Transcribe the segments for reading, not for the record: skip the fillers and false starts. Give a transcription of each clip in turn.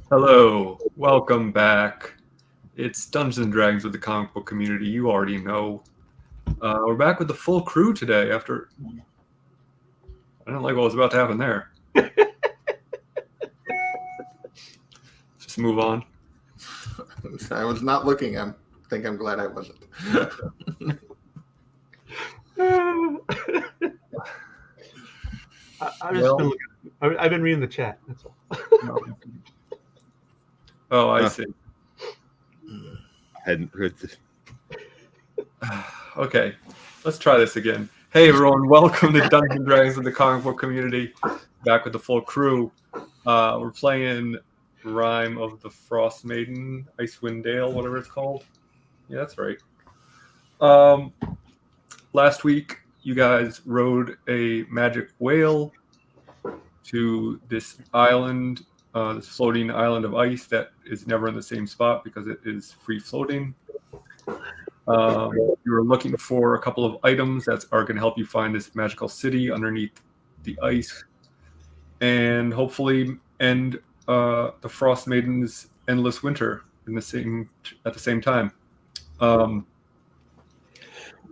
Hello, welcome back. It's Dungeons and Dragons with the comic book community. You already know. We're back with the full crew today. After I don't like what was about to happen there. Just move on. I was not looking. I think I'm glad I wasn't. I've been reading the chat. That's all. Oh, I see. I hadn't heard this. Okay, let's try this again. Hey everyone, welcome to Dungeons and Dragons with the comic book community. Back with the full crew. We're playing Rime of the Frostmaiden, Icewind Dale, whatever it's called. Yeah, that's right. Last week, you guys rode a magic whale to this island, this floating island of ice that is never in the same spot because it is free floating. You were looking for a couple of items that are going to help you find this magical city underneath the ice, and hopefully end the Frostmaiden's endless winter at the same time.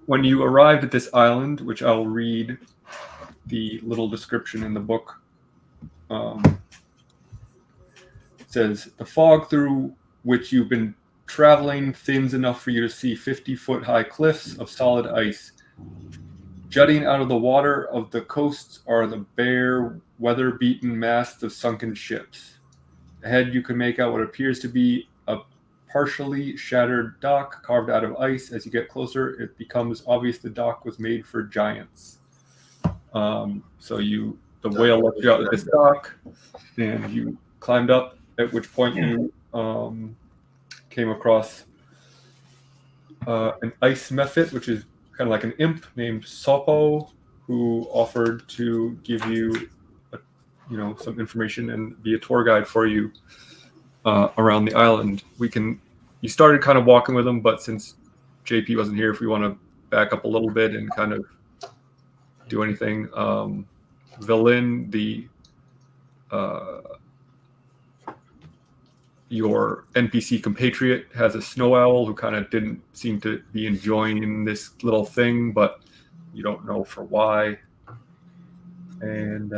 When you arrived at this island, which I'll read the little description in the book, it says, the fog through which you've been traveling thins enough for you to see 50-foot-high cliffs of solid ice. Jutting out of the water of the coasts are the bare, weather-beaten masts of sunken ships. Ahead you can make out what appears to be a partially shattered dock carved out of ice. As you get closer, it becomes obvious the dock was made for giants. The whale left you out at this dock, and you climbed up, at which point you came across an ice mephit, which is kind of like an imp named Sopo, who offered to give you some information and be a tour guide for you around the island. You started kind of walking with him, but since JP wasn't here, if we want to back up a little bit and kind of do anything, Velin, your NPC compatriot, has a snow owl who kind of didn't seem to be enjoying this little thing, but you don't know for why. And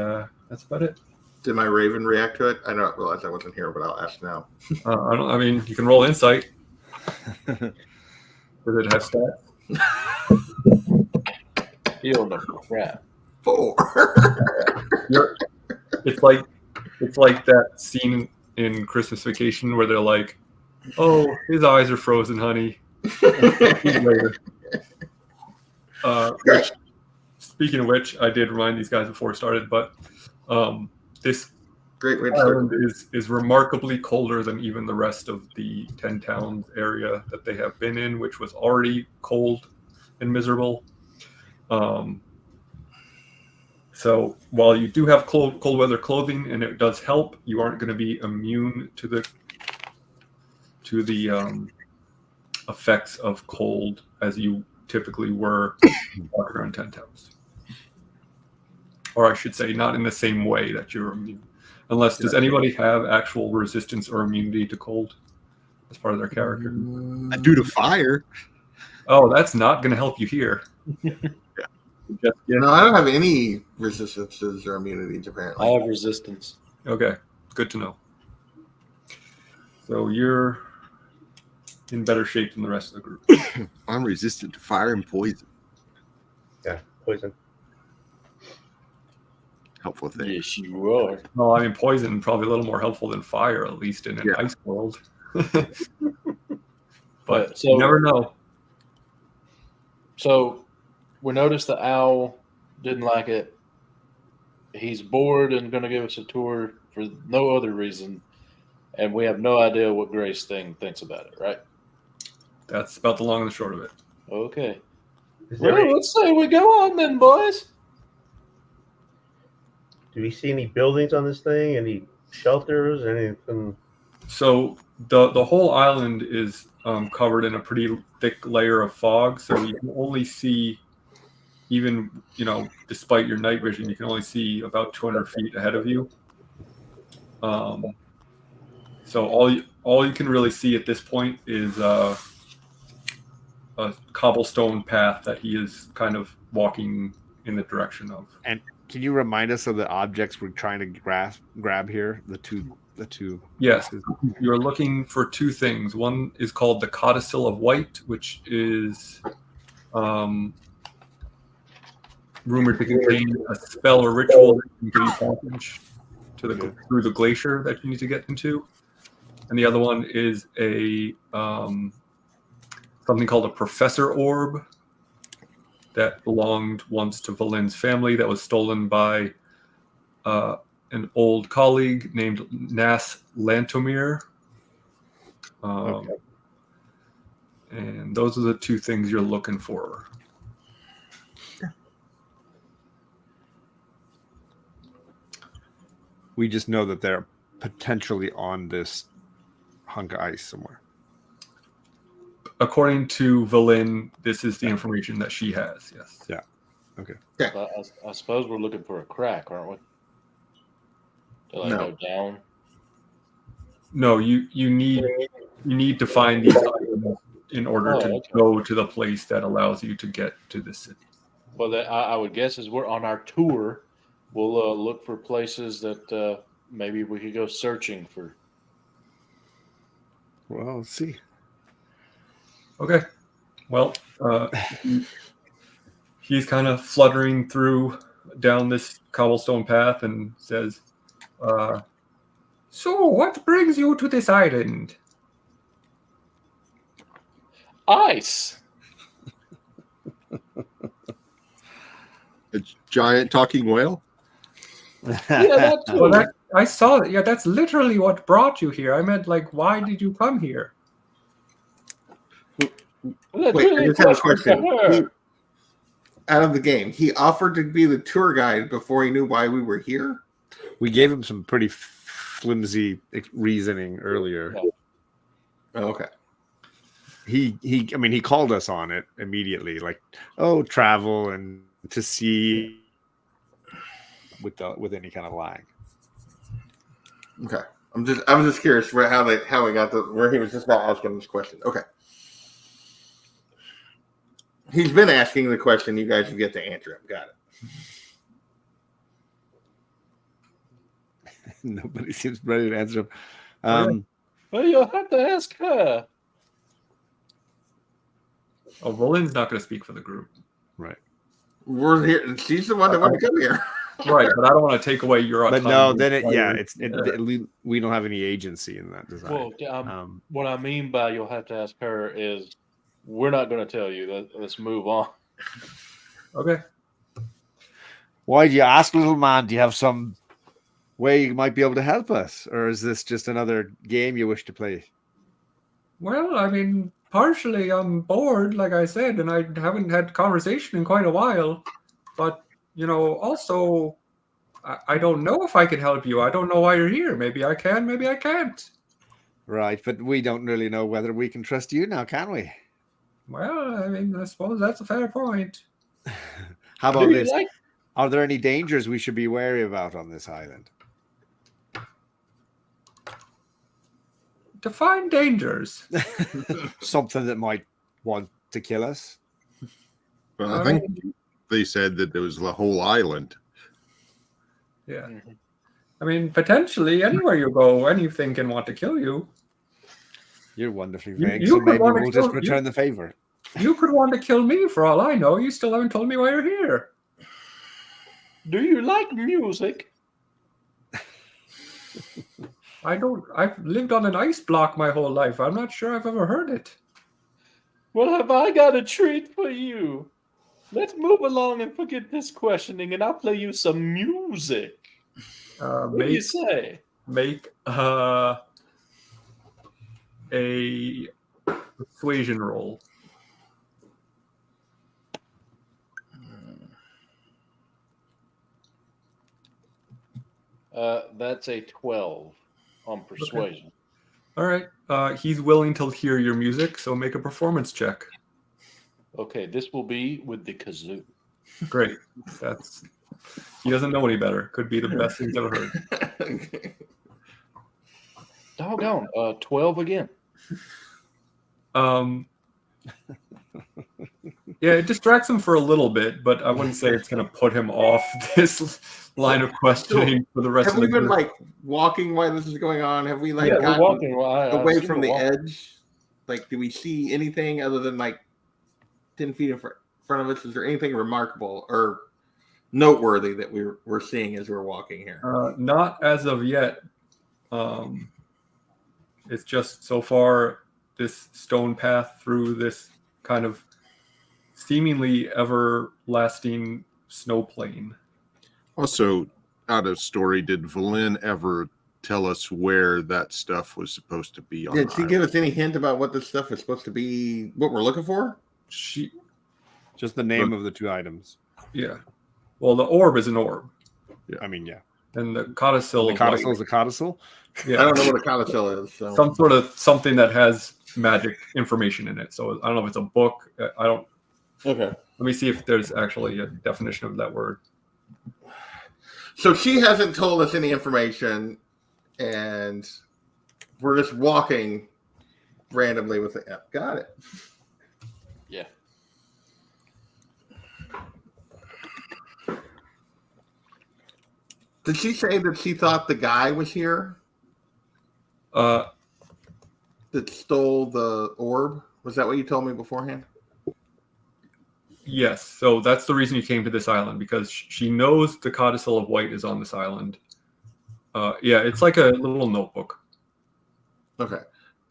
that's about it. Did my raven react to it? I don't realize I wasn't here, but I'll ask now. You can roll insight. Does it have stats? Heal the crap. 4. It's like that scene in Christmas Vacation where they're like, "Oh, his eyes are frozen, honey." Later. Speaking of which, I did remind these guys before it started, but this great way to island is remarkably colder than even the rest of the 10 towns area that they have been in, which was already cold and miserable. So while you do have cold weather clothing and it does help, you aren't going to be immune to the effects of cold as you typically were walking around 10 towns. Or I should say, not in the same way that you're immune. Unless, does anybody have actual resistance or immunity to cold as part of their character? I do to fire. Oh, that's not going to help you here. No, I don't have any resistances or immunities, apparently. I have resistance. Okay, good to know. So you're in better shape than the rest of the group. I'm resistant to fire and poison. Yeah, poison. Helpful thing. Yes, you are. Well, I mean, poison probably a little more helpful than fire, at least in an ice world. But you never know. So we noticed the owl didn't like it. He's bored and going to give us a tour for no other reason. And we have no idea what Grace thinks about it, right? That's about the long and the short of it. Okay. Let's say we go on then, boys. Do we see any buildings on this thing? Any shelters? Anything? So the whole island is covered in a pretty thick layer of fog, so you can only see, even despite your night vision, you can only see about 200 feet ahead of you. So So all you can really see at this point is a cobblestone path that he is kind of walking in the direction of. And can you remind us of the objects we're trying to grab here? The two. Yes, you're looking for two things. One is called the Codicil of White, which is rumored to contain a spell or ritual that can give you passage through the glacier that you need to get into. And the other one is a something called a Professor Orb that belonged once to Valin's family that was stolen by an old colleague named Nas Lantomir. And those are the two things you're looking for. We just know that they're potentially on this hunk of ice somewhere. According to Valin, this is the information that she has. Yes. Yeah. Okay. But I suppose we're looking for a crack, aren't we? To No. go down. No, you need to find these items in order to go to the place that allows you to get to the city. Well, I would guess as we're on our tour, we'll look for places that maybe we could go searching for. Well, let's see. Okay. Well, he's kind of fluttering down this cobblestone path and says, so what brings you to this island? Ice. A giant talking whale? Yeah, that too. Well, I saw that. Yeah, that's literally what brought you here. I meant, like, why did you come here? Wait, I just have a question. Out of the game, he offered to be the tour guide before he knew why we were here? We gave him some pretty flimsy reasoning earlier. Yeah. Oh, okay. He called us on it immediately, like, travel and to see with any kind of lag. Okay. I was just curious how we got to where he was just not asking this question. Okay. He's been asking the question. You guys get to answer him. Got it. Nobody seems ready to answer him. Well, you'll have to ask her. Oh, Valin's not going to speak for the group. Right. We're here. She's the one that wanted to come here. Right, but I don't want to take away your But autonomy. no, then we don't have any agency in that design. Well, what I mean by you'll have to ask her is we're not going to tell you. Let's move on. Okay. Why do you ask, little man? Do you have some way you might be able to help us? Or is this just another game you wish to play? Well, I mean, partially I'm bored, like I said, and I haven't had conversation in quite a while. But, also, I don't know if I can help you. I don't know why you're here. Maybe I can, maybe I can't. Right, but we don't really know whether we can trust you now, can we? Well, I mean, I suppose that's a fair point. How about this? Are there any dangers we should be wary about on this island? Define dangers. Something that might want to kill us? Well, I think they said that there was the whole island. Yeah. I mean, potentially anywhere you go, anything can want to kill you. You're wonderfully vague, you so could maybe wanna we'll just kill- return the favor. You could want to kill me for all I know. You still haven't told me why you're here. Do you like music? I don't. I've lived on an ice block my whole life. I'm not sure I've ever heard it. Well, have I got a treat for you? Let's move along and forget this questioning, and I'll play you some music. What do you say? Make a persuasion roll. That's a 12 on persuasion. All right. He's willing to hear your music, so make a performance check. Okay, this will be with the kazoo. Great. He doesn't know any better. Could be the best thing he's ever heard. Doggone. 12 again. Yeah, it distracts him for a little bit, but I wouldn't say it's going to put him off this line of questioning for the rest Have of we the been group. like walking while this is going on? Have we like Yeah, we're gotten walking. Well, I away see from we're the walking. edge? Like, do we see anything other than like 10 feet in front of us? Is there anything remarkable or noteworthy that we're seeing as we're walking here? Not as of yet. It's just so far this stone path through this kind of seemingly everlasting snow plain. Also, out of story, did Valin ever tell us where that stuff was supposed to be? Did she give us any hint about what this stuff is supposed to be? What we're looking for? Just the name of the 2 items. Yeah. Well, the orb is an orb. Yeah. I mean, yeah. And the codicil. The codicil is a codicil. Yeah. I don't know what a codicil is. So. Some sort of something that has magic information in it. So I don't know if it's a book. I don't. Okay. Let me see if there's actually a definition of that word. So she hasn't told us any information, and we're just walking randomly with it. Yeah, got it. Yeah. Did she say that she thought the guy was here Uh, that stole the orb? Was that what you told me beforehand? yes. So that's the reason you came to this island, because she knows the codicil of white is on this island. Yeah, it's like a little notebook. Okay.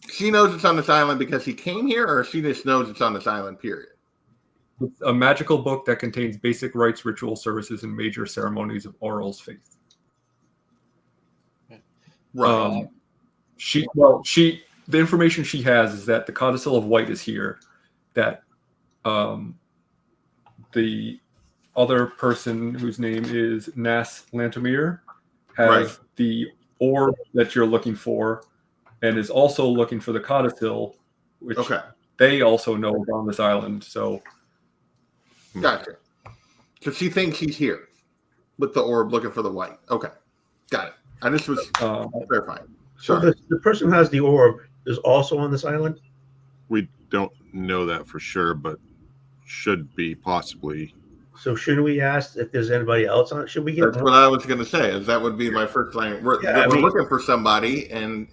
She knows it's on this island because he came here, or she just knows it's on this island, period? It's a magical book that contains basic rites, ritual services, and major ceremonies of Oral's faith. Right. The information she has is that the codicil of white is here, that the other person whose name is Nas Lantomir has the orb that you're looking for, and is also looking for the codicil, which they also know is on this island. So, Gotcha. So she thinks he's here with the orb looking for the white. Okay. Got it. I just was clarifying. So the person who has the orb is also on this island? We don't know that for sure, but should be possibly. So shouldn't we ask if there's anybody else on it? Should we get That's what I was going to say. Is that would be my first line. We're looking for somebody, and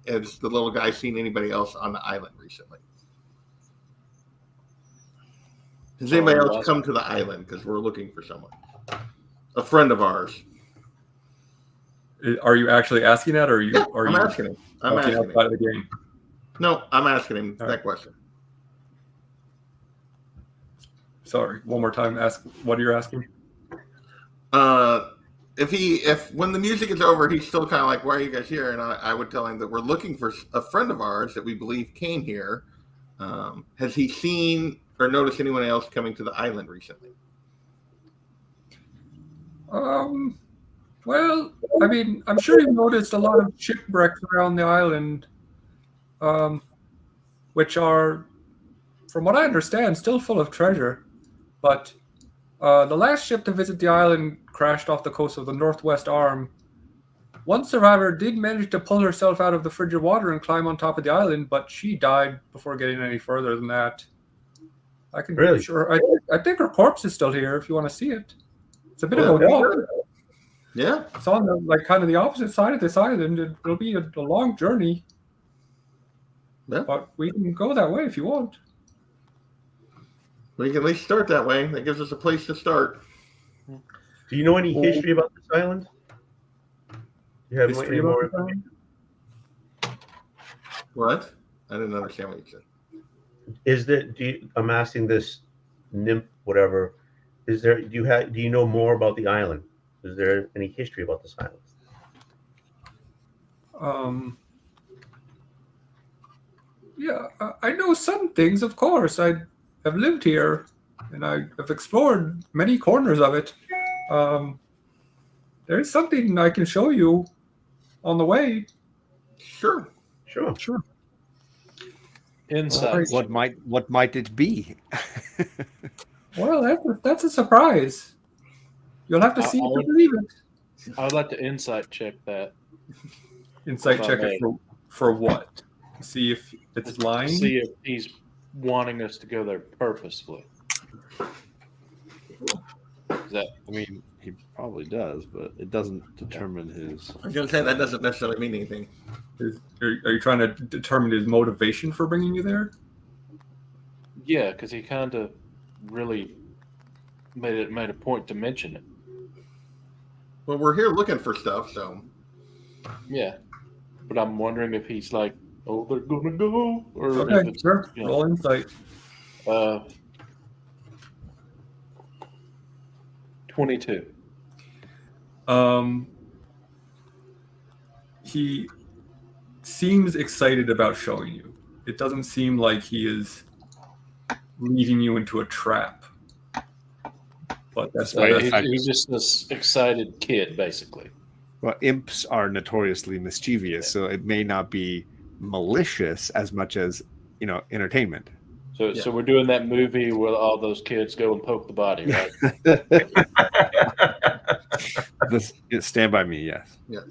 has the little guy seen anybody else on the island recently? Has anybody else come to the island? Because we're looking for someone. A friend of ours. are you actually asking that, or I'm asking him. I'm asking him. outside of the game? No, I'm asking him that question. Sorry, one more time. Ask what you're asking. If when the music is over, he's still kind of like, "Why are you guys here?" And I would tell him that we're looking for a friend of ours that we believe came here. Has he seen or noticed anyone else coming to the island recently? Well, I mean, I'm sure you've noticed a lot of shipwrecks around the island, which are, from what I understand, still full of treasure. But the last ship to visit the island crashed off the coast of the Northwest Arm. One survivor did manage to pull herself out of the frigid water and climb on top of the island, but she died before getting any further than that. I can I think her corpse is still here if you want to see it. It's a bit of a walk. Yeah, it's on the kind of the opposite side of this island. It'll be a long journey. Yeah. But we can go that way if you want. We can at least start that way. That gives us a place to start. Do you know any history about this island? You have History any more about the information? What? I didn't understand what you said. Is that I'm asking this nymph, whatever. Do you know more about the island? Is there any history about this island? Yeah, I know some things, of course. I have lived here, and I have explored many corners of it. There is something I can show you on the way. Sure. Insight. What might it be? Well, that's a surprise. You'll have to see it to believe it. I would like to insight check that. Insight check it For what? See if it's To lying. see if he's wanting us to go there purposefully. Is that I mean, he probably does, but it doesn't determine his. I was going to say that doesn't necessarily mean anything. Are you trying to determine his motivation for bringing you there? yeah? Because he kind of really made a point to mention it. Well, we're here looking for stuff, so Yeah, but I'm wondering if he's like, oh, they're gonna go, or if Okay, it's, sure. you know, Roll insight. 22. He seems excited about showing you. It doesn't seem like he is leading you into a trap. But that's Right. He's just this excited kid, basically. Well, imps are notoriously mischievous, so it may not be malicious as much as entertainment. So we're doing that movie where all those kids go and poke the body, right? Stand by me, yes. Yeah.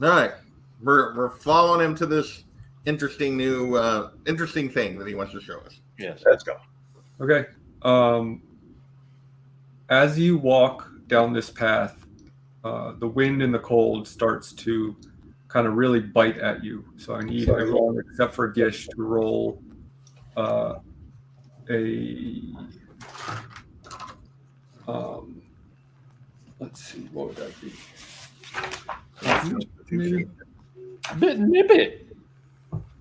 All right, we're following him to this interesting new interesting thing that he wants to show us. Yes. Let's go. Okay. As you walk down this path, the wind and the cold starts to kind of really bite at you. So I need everyone except for Gish to roll let's see, what would that be? Maybe Bit nippy.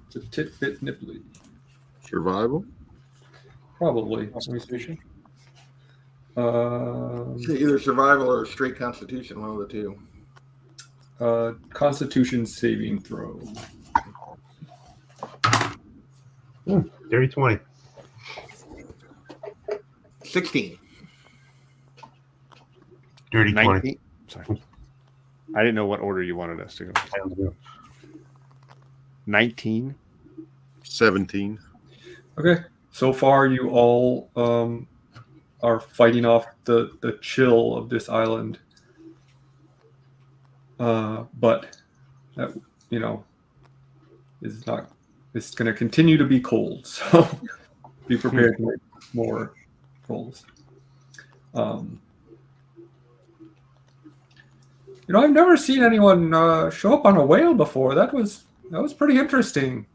it's a tit-bit nipply. Survival. Probably. Constitution. Either survival or straight constitution, one of the two. Constitution saving throw. Dirty 20. 16. Dirty 20. 19. Sorry. I didn't know what order you wanted us to go. 19. 17. Okay. So far, you all are fighting off the chill of this island. But that, is not. It's going to continue to be cold. So be prepared to make more rolls. I've never seen anyone show up on a whale before. That was pretty interesting.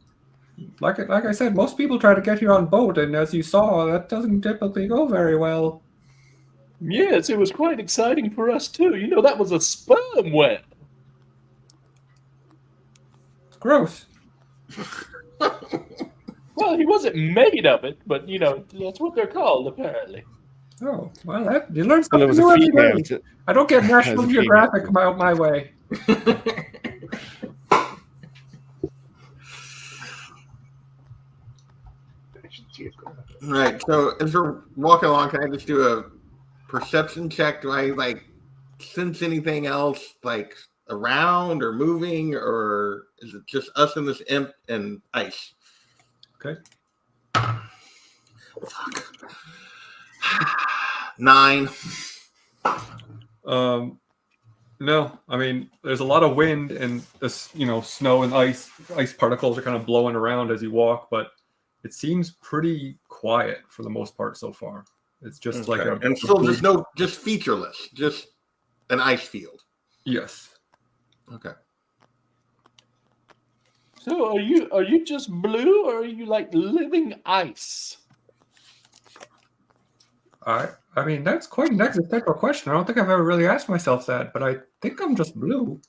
Like I said, most people try to get here on boat, and as you saw, that doesn't typically go very well. Yes, it was quite exciting for us too. That was a sperm whale. It's gross. Well, he wasn't made of it, but that's what they're called apparently. Oh, well, you learn Well, something it was new a every female. day. I don't get National As a female. Geographic my way. All right, so as we're walking along, can I just do a perception check? Do I sense anything else around or moving, or is it just us and this imp and ice? Okay. Fuck. 9. No, I mean, there's a lot of wind and this, snow and ice particles are kind of blowing around as you walk, but it seems pretty quiet for the most part so far. It's just and still just featureless, just an ice field. Yes. Okay. So are you just blue, or are you like living ice? I mean, that's quite an existential question. I don't think I've ever really asked myself that, but I think I'm just blue.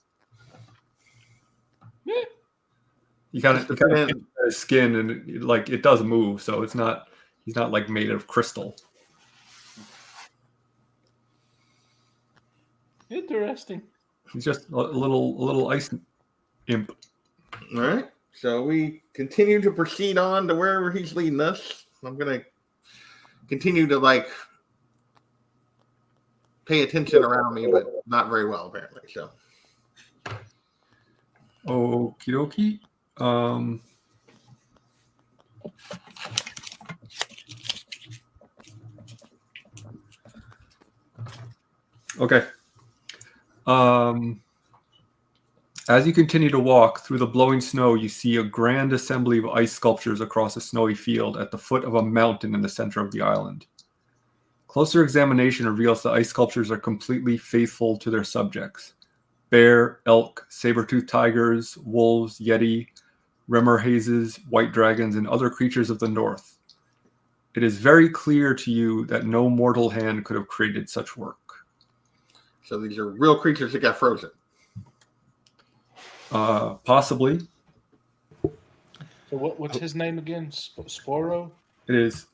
Yeah. You kind of hit his skin, and it does move, so he's not made of crystal. Interesting. He's just a little ice imp. All right. So we continue to proceed on to wherever he's leading us. I'm gonna continue to pay attention around me, but not very well apparently. So. Okie dokie. Okay. As you continue to walk through the blowing snow, you see a grand assembly of ice sculptures across a snowy field at the foot of a mountain in the center of the island. Closer examination reveals the ice sculptures are completely faithful to their subjects. Bear, elk, saber-toothed tigers, wolves, yeti, remor hazes, white dragons, and other creatures of the north. It is very clear to you that no mortal hand could have created such work. So these are real creatures that got frozen. Possibly. So what's his name again? Sporo? It is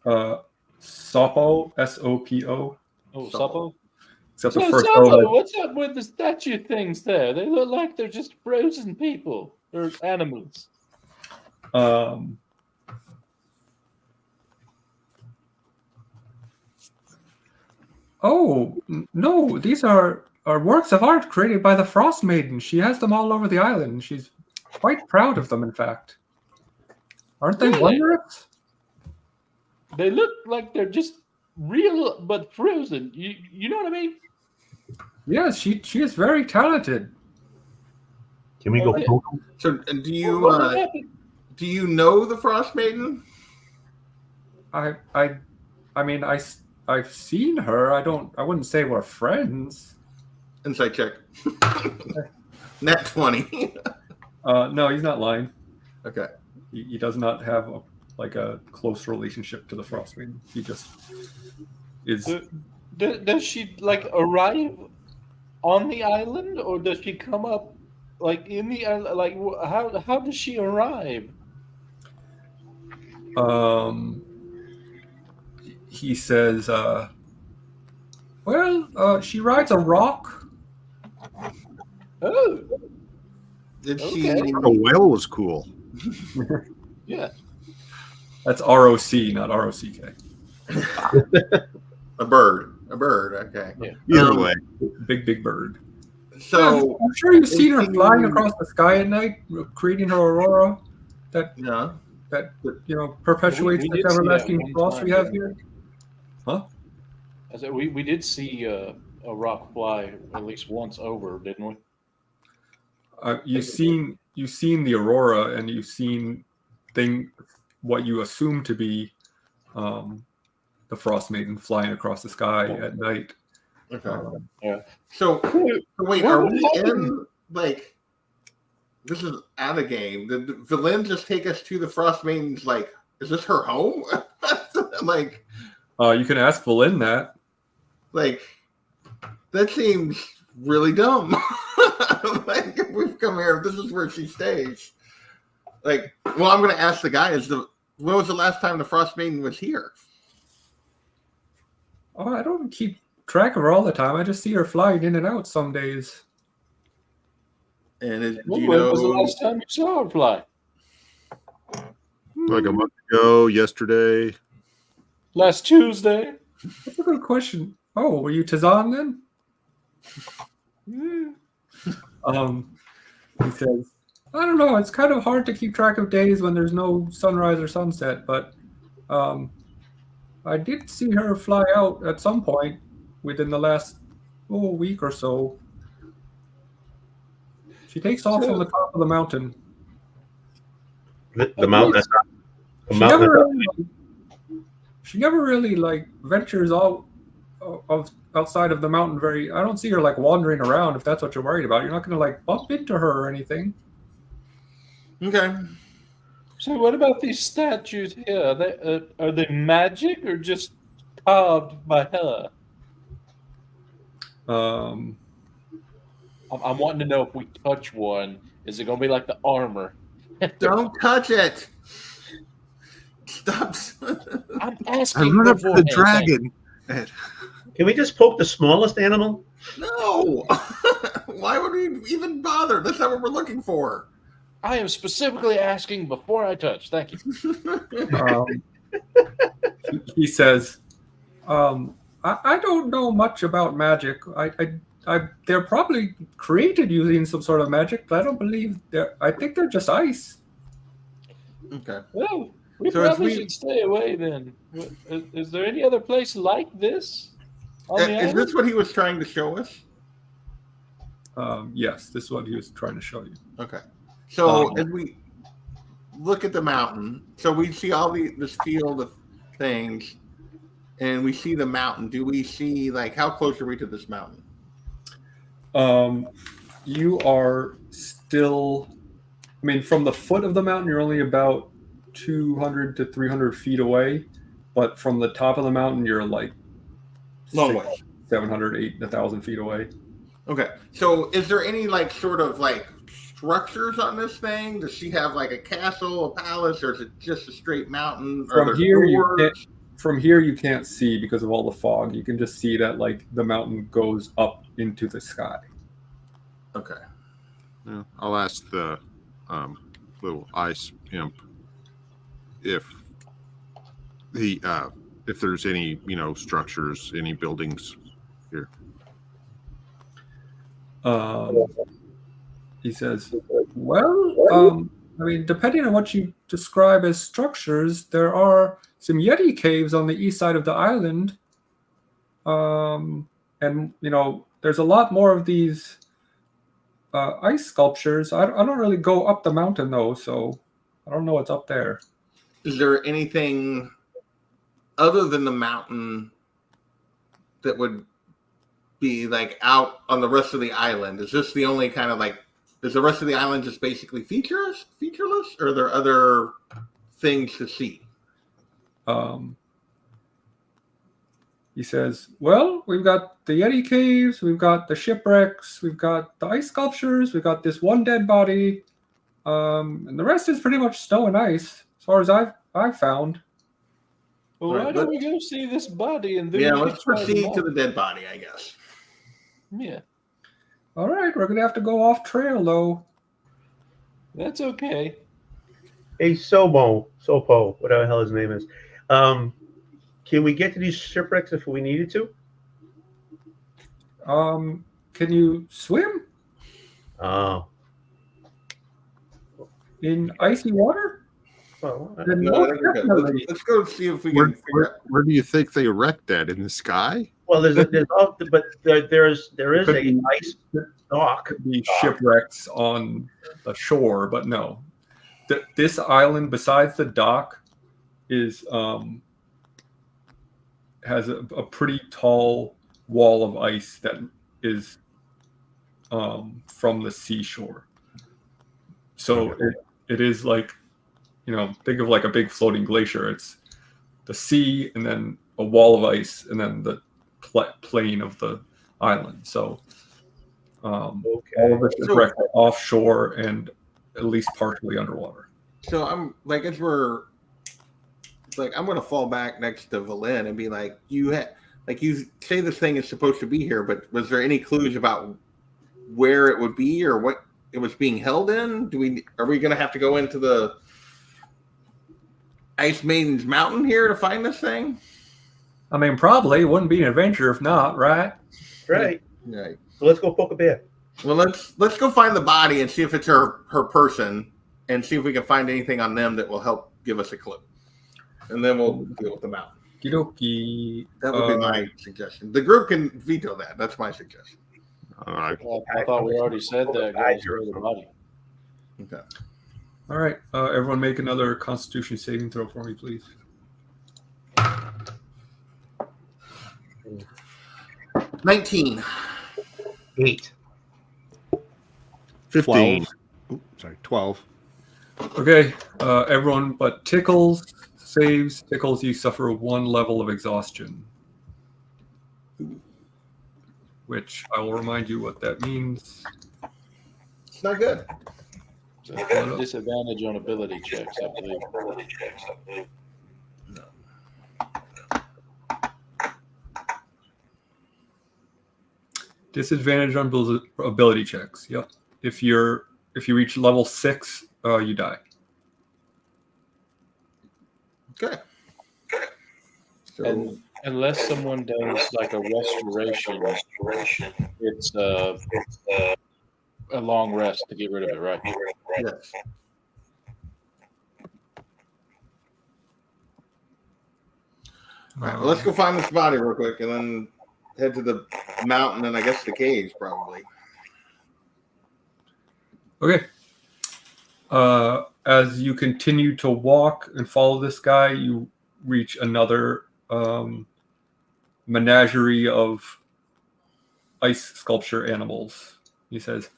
Sopo, S-O-P-O. Oh, Suppo? Except the So, first Suppo, O. what's up with the statue things there? They look like they're just frozen people or animals. No, these are works of art created by the Frostmaiden. She has them all over the island. She's quite proud of them, in fact. Aren't they Really? wondrous? They look like they're just real but frozen. You know what I mean? Yes, she is very talented. Can we go Okay. poke 'em? So do What happened? you know the Frostmaiden? I've seen her. I wouldn't say we're friends. Insight check. Nat 20. No, he's not lying. Okay. He does not have a close relationship to the Frostmaiden. He just is. Does she like arrive on the island, or does she come up like in the island? Like how does she arrive? He says, she rides a rock. Oh, Did Okay. she? The whale was cool. yeah. That's R-O-C, not R-O-C-K. A bird. A bird. Okay. Either way, Big bird. So I'm sure you've seen her if flying you- across the sky at night, creating her aurora that yeah. perpetuates We this did see that everlasting one frost time, we have yeah. here. Huh? I said we did see a rock fly at least once over, didn't we? You've seen the aurora, and you've seen what you assume to be the Frostmaiden flying across the sky at night. Okay. So wait, What are would we happen? in this is out of game? Did Valen just take us to the Frostmaiden's is this her home? You can ask Valin that. That seems really dumb. If we've come here, this is where she stays. I'm gonna ask the guy, when was the last time the Frostmaiden was here? Oh, I don't keep track of her all the time. I just see her flying in and out some days. And do When you was the know last time you saw her fly? like a month ago, yesterday. Last Tuesday. That's a good question. Oh, were you Tazan then? He says, I don't know. It's kind of hard to keep track of days when there's no sunrise or sunset, but I did see her fly out at some point within the last week or so. She takes off from the top of the mountain. The mountain. That's not. The She mountain. never, That's not- she never really ventures out of outside of the mountain very. I don't see her wandering around. If that's what you're worried about, you're not going to bump into her or anything. Okay. So what about these statues here? Are they magic or just carved by her? Um, I'm wanting to know if we touch one, is it going to be like the armor? Don't touch it. Stop. I'm I asking. run up to the beforehand. dragon. Can we just poke the smallest animal? No. Why would we even bother? That's not what we're looking for. I am specifically asking before I touch. Thank you. he says, I don't know much about magic. They're probably created using some sort of magic, but I don't believe I think they're just ice. Okay. Well, we So if probably we- should stay away then. Is there any other place like this on the Is island? this what he was trying to show us? Yes, this is what he was trying to show you. Okay. So Um, as we look at the mountain, so we see all this field of things, and we see the mountain. Do we see, like, how close are we to this mountain? You are still, I mean, from the foot of the mountain, you're only about 200 to 300 feet away. But from the top of the mountain, you're like Long way. 700, 1,000 feet away. Okay. So is there any, like, sort of, like, structures on this thing? Does she have, like, a castle, a palace, or is it just a straight mountain? From here, you can't see because of all the fog. You can just see that, like, the mountain goes up into the sky. Okay. Yeah, I'll ask the little ice imp if there's any structures, any buildings here. He says, well, I mean, depending on what you describe as structures, there are some Yeti caves on the east side of the island. And, there's a lot more of these ice sculptures. I don't really go up the mountain, though, so I don't know what's up there. Is there anything other than the mountain that would be, like, out on the rest of the island? Is this the only kind of, like, is the rest of the island just basically featureless, or are there other things to see? He says, well, we've got the Yeti caves, we've got the shipwrecks, we've got the ice sculptures, we've got this one dead body, and the rest is pretty much snow and ice, as far as I've found. Well, Right, why don't we go see this body and then Yeah, we can let's try proceed them to out? the dead body, I guess. Yeah, All right, we're going to have to go off trail, though. that's okay. Hey, Sopo, whatever the hell his name is. Can we get to these shipwrecks if we needed to? Can you swim Oh. in icy water? Well, Then No, most I think we're good. definitely. Let's go see if we Where, can figure out. where do you think they wrecked that? In the sky? well, there is Could a be- ice dock. Be shipwrecks on the shore, but no. This island, besides the dock, is has a pretty tall wall of ice that is from the seashore. So it is like, think of like a big floating glacier. It's the sea and then a wall of ice and then the plain of the island. So all of the shipwrecks are offshore and at least partially underwater. So I'm like, as we're like, I'm going to fall back next to Valen and be like, you say this thing is supposed to be here, but was there any clues about where it would be or what it was being held in? Are we going to have to go into the Ice Maiden's mountain here to find this thing? I mean, probably it wouldn't be an adventure if not, right? Right. Right. So let's go poke a bear. Well, let's go find the body and see if it's her person, and see if we can find anything on them that will help give us a clue, and then we'll deal with the mountain. Kidoki. That would be my suggestion. The group can veto that. That's my suggestion. All right. Well, I thought we already said that. Guys, the body. Okay. All right, everyone, make another Constitution saving throw for me, please. 19. 8. 15. 12. Okay, everyone but Tickles saves. Tickles, you suffer 1 level of exhaustion, which I will remind you what that means. It's not good. So disadvantage on ability checks, I believe. Disadvantage on ability checks. Yep. If you reach level 6, you die. Okay. So And unless someone does like a restoration, it's a long rest to get rid of it, right? yes. All right, well, let's go find this body real quick, and then head to the mountain and I guess the caves probably. Okay. As you continue to walk and follow this guy, you reach another menagerie of ice sculpture animals. He says,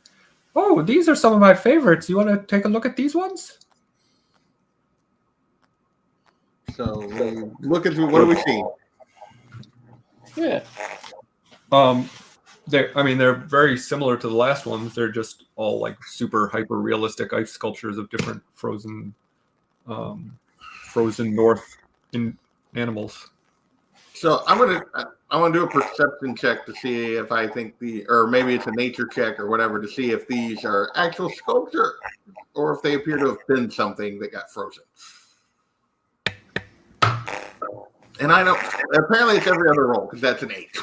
"Oh, these are some of my favorites. You want to take a look at these ones?" So we look at what do we see? Yeah. They're very similar to the last ones. They're just all like super hyper realistic ice sculptures of different frozen north in animals. So I want to do a perception check to see if I think or maybe it's a nature check or whatever to see if these are actual sculpture or if they appear to have been something that got frozen. And I don't. Apparently, it's every other roll because that's an 8.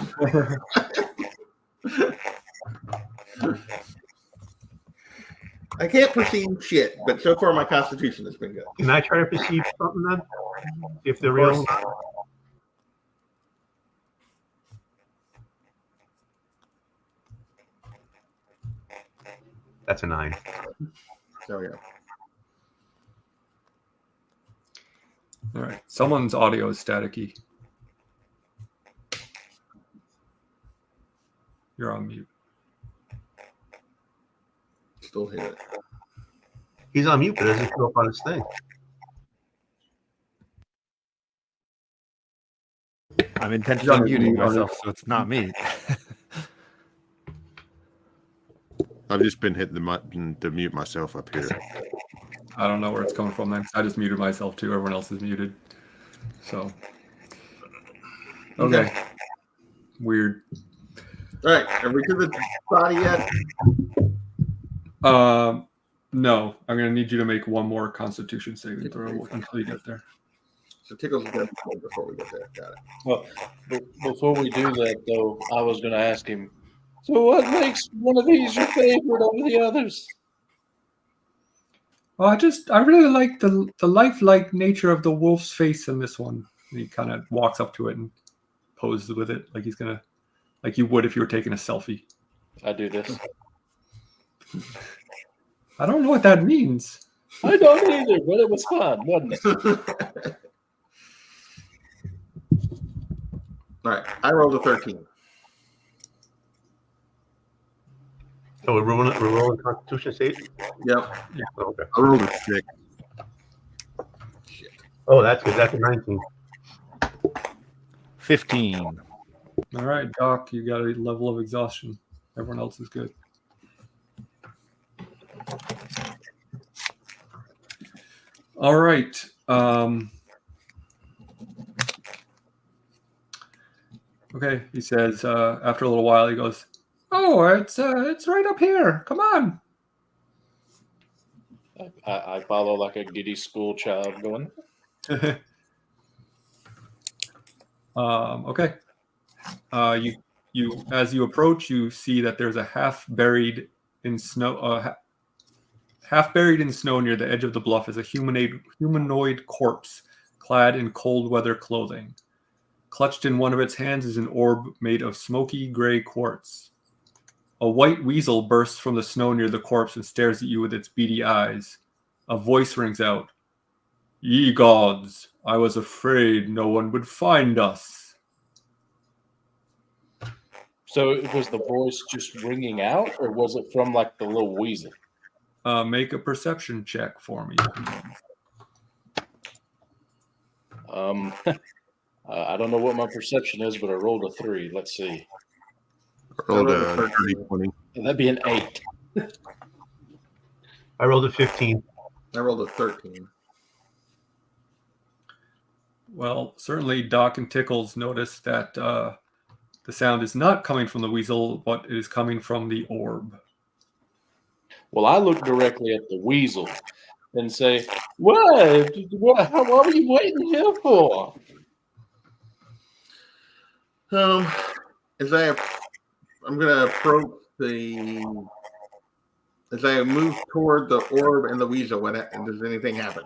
I can't perceive shit, but so far my constitution has been good. Can I try to perceive something then? If they're real? That's a 9. So yeah. All right. Someone's audio is staticky. You're on mute. Still hear it. He's on mute, but it doesn't show up on his thing. I'm intentionally muting myself, so it's not me. I've just been hitting the button to mute myself up here. I don't know where it's coming from then. I just muted myself too. Everyone else is muted. So. Okay. Weird. All right. Are we to the body yet? No. I'm going to need you to make one more Constitution saving throw until you get there. So Tickle's going to go before we get there. Got it. Well, before we do that, though, I was going to ask him, so what makes one of these your favorite over the others? Well, I really like the lifelike nature of the wolf's face in this one. And he kind of walks up to it and poses with it like he's going to, like you would if you were taking a selfie. I do this. I don't know what that means. I don't either, but it was fun, wasn't it? All right. I rolled a 13. So we're rolling Constitution save? Yep. Yeah. Oh, okay. I rolled a 6. Shit. Oh, that's good. That's a 19. 15. All right, Doc, you got a level of exhaustion. Everyone else is good. All right. Okay, he says after a little while, he goes, "Oh, it's right up here. Come on." I follow like a giddy school child going, Okay. You as you approach, you see that there's a half buried in snow near the edge of the bluff is a humanoid corpse clad in cold weather clothing. Clutched in one of its hands is an orb made of smoky gray quartz. A white weasel bursts from the snow near the corpse and stares at you with its beady eyes. A voice rings out. "Ye gods, I was afraid no one would find us." so was the voice just ringing out, or was it from like the little weasel? Make a perception check for me. I don't know what my perception is, but I rolled a 3. Let's see. I rolled a 30, 20. That'd be an 8. I rolled a 15. I rolled a 13. Well, certainly Doc and Tickles notice that the sound is not coming from the weasel, but it is coming from the orb. Well, I look directly at the weasel and say, what were you waiting here for? I'm going to approach as I move toward the orb and the weasel, does anything happen?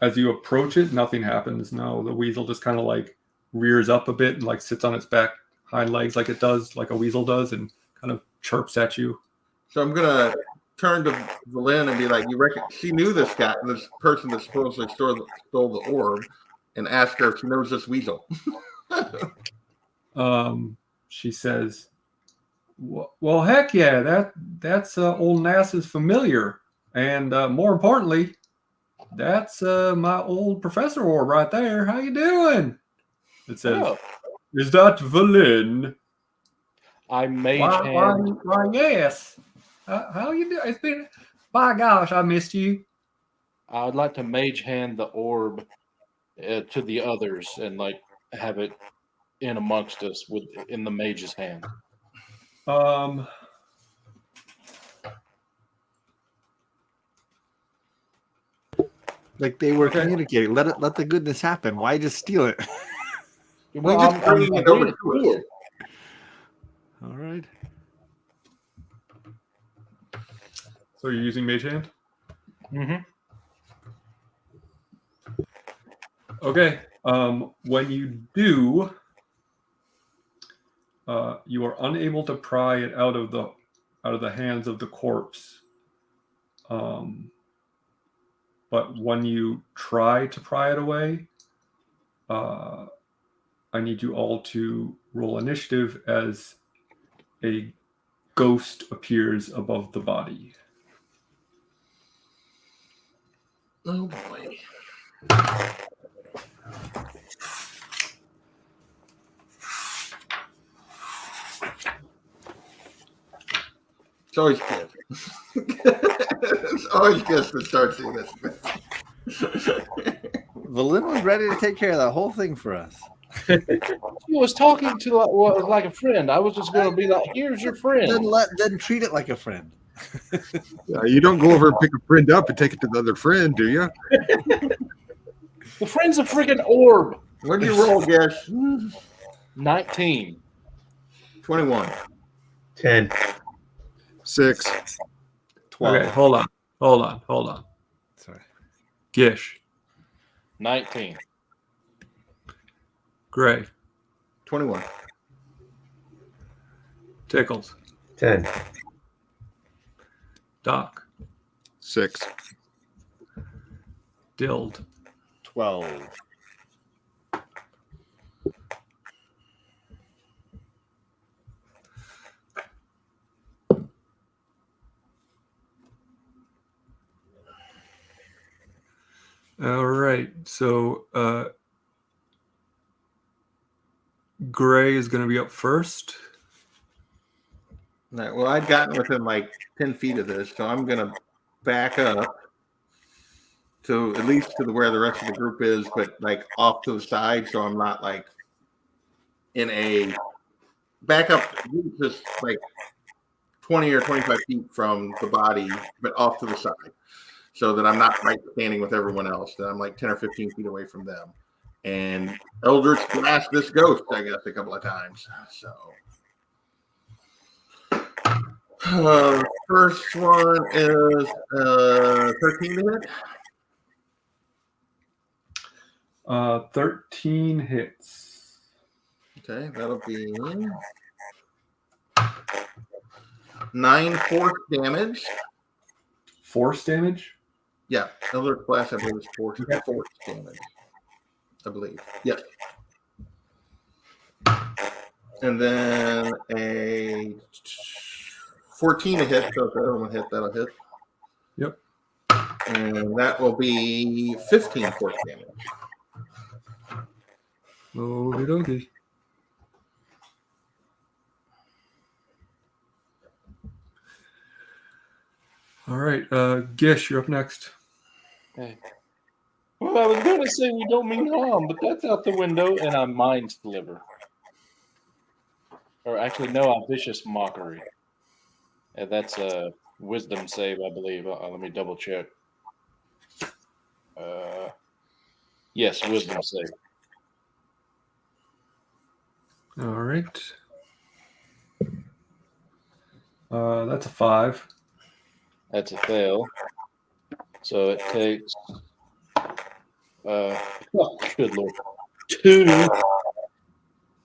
As you approach it, nothing happens. No, the weasel just kind of like rears up a bit and like sits on its back hind legs like it does, like a weasel does, and kind of chirps at you. So I'm gonna turn to Valin and be like, "You reckon she knew this guy, this person that supposedly stole the orb, and ask her if she knows this weasel." She says, "Well, heck yeah, that's old Nass's familiar, and more importantly, that's my old professor orb right there. How you doing?" It says, Oh, "Is that Valin?" I mage Why, hand. yes. How you doing? It's been, by gosh, I missed you. I would like to mage hand the orb to the others and like have it in amongst us in the mage's hand. Um, Like they were Okay. communicating. Let the goodness happen. Why just steal it? We just bringing it over to us. All right. so you're using Mage Hand? Mm-hmm. Okay. When you do, you are unable to pry it out of the hands of the corpse. But when you try to pry it away, I need you all to roll initiative as a ghost appears above the body. Oh boy. It's always good. It's always good to start seeing this. Valin was ready to take care of that whole thing for us. He was talking to like a friend. I was just going to be like, "Here's your friend." Then treat it like a friend. You don't go over and pick a friend up and take it to the other friend, do you? The friend's a freaking orb. What do you roll, Guess? 19. 21. 10. 6. 12. Okay, hold on. Sorry. Gish, 19. Gray, 21. Tickles, 10. Doc, 6. Dild, 12. All right. So Gray is going to be up first. All right, well, I'd gotten within like 10 feet of this, so I'm going to back up to at least to where the rest of the group is, but like off to the side, so I'm not like in a back up just like 20 or 25 feet from the body, but off to the side, so that I'm not like standing with everyone else, that I'm like 10 or 15 feet away from them. And Eldritch blast this ghost, I guess, a couple of times. So first one is 13 to hit. 13 hits. Okay, that'll be 9 force damage. Force damage? Yeah, Eldritch blast, I believe, is force damage. I believe. Yes. And then a 14 to hit, so if the other one hit, that'll hit. Yep. And that will be 15 force damage. Okie dokie. All right, Gish, you're up next. Okay. Well, I was going to say we don't mean harm, but that's out the window, and I mind deliver. Or actually, no, I vicious mockery. And that's a wisdom save, I believe. Let me double check. Yes, wisdom save. All right. That's a 5. That's a fail. So it takes, oh, good lord, 2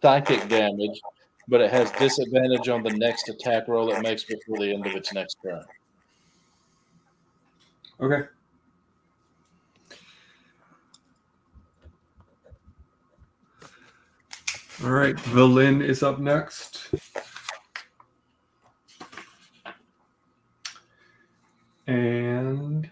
psychic damage but it has disadvantage on the next attack roll it makes before the end of its next turn. Okay. All right, Valin is up next. And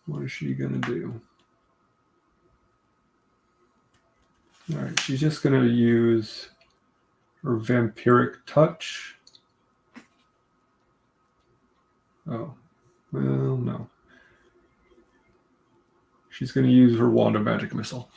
what is she gonna do? All right, she's just gonna use her vampiric touch. Oh, well, no. She's gonna use her wand of magic missile.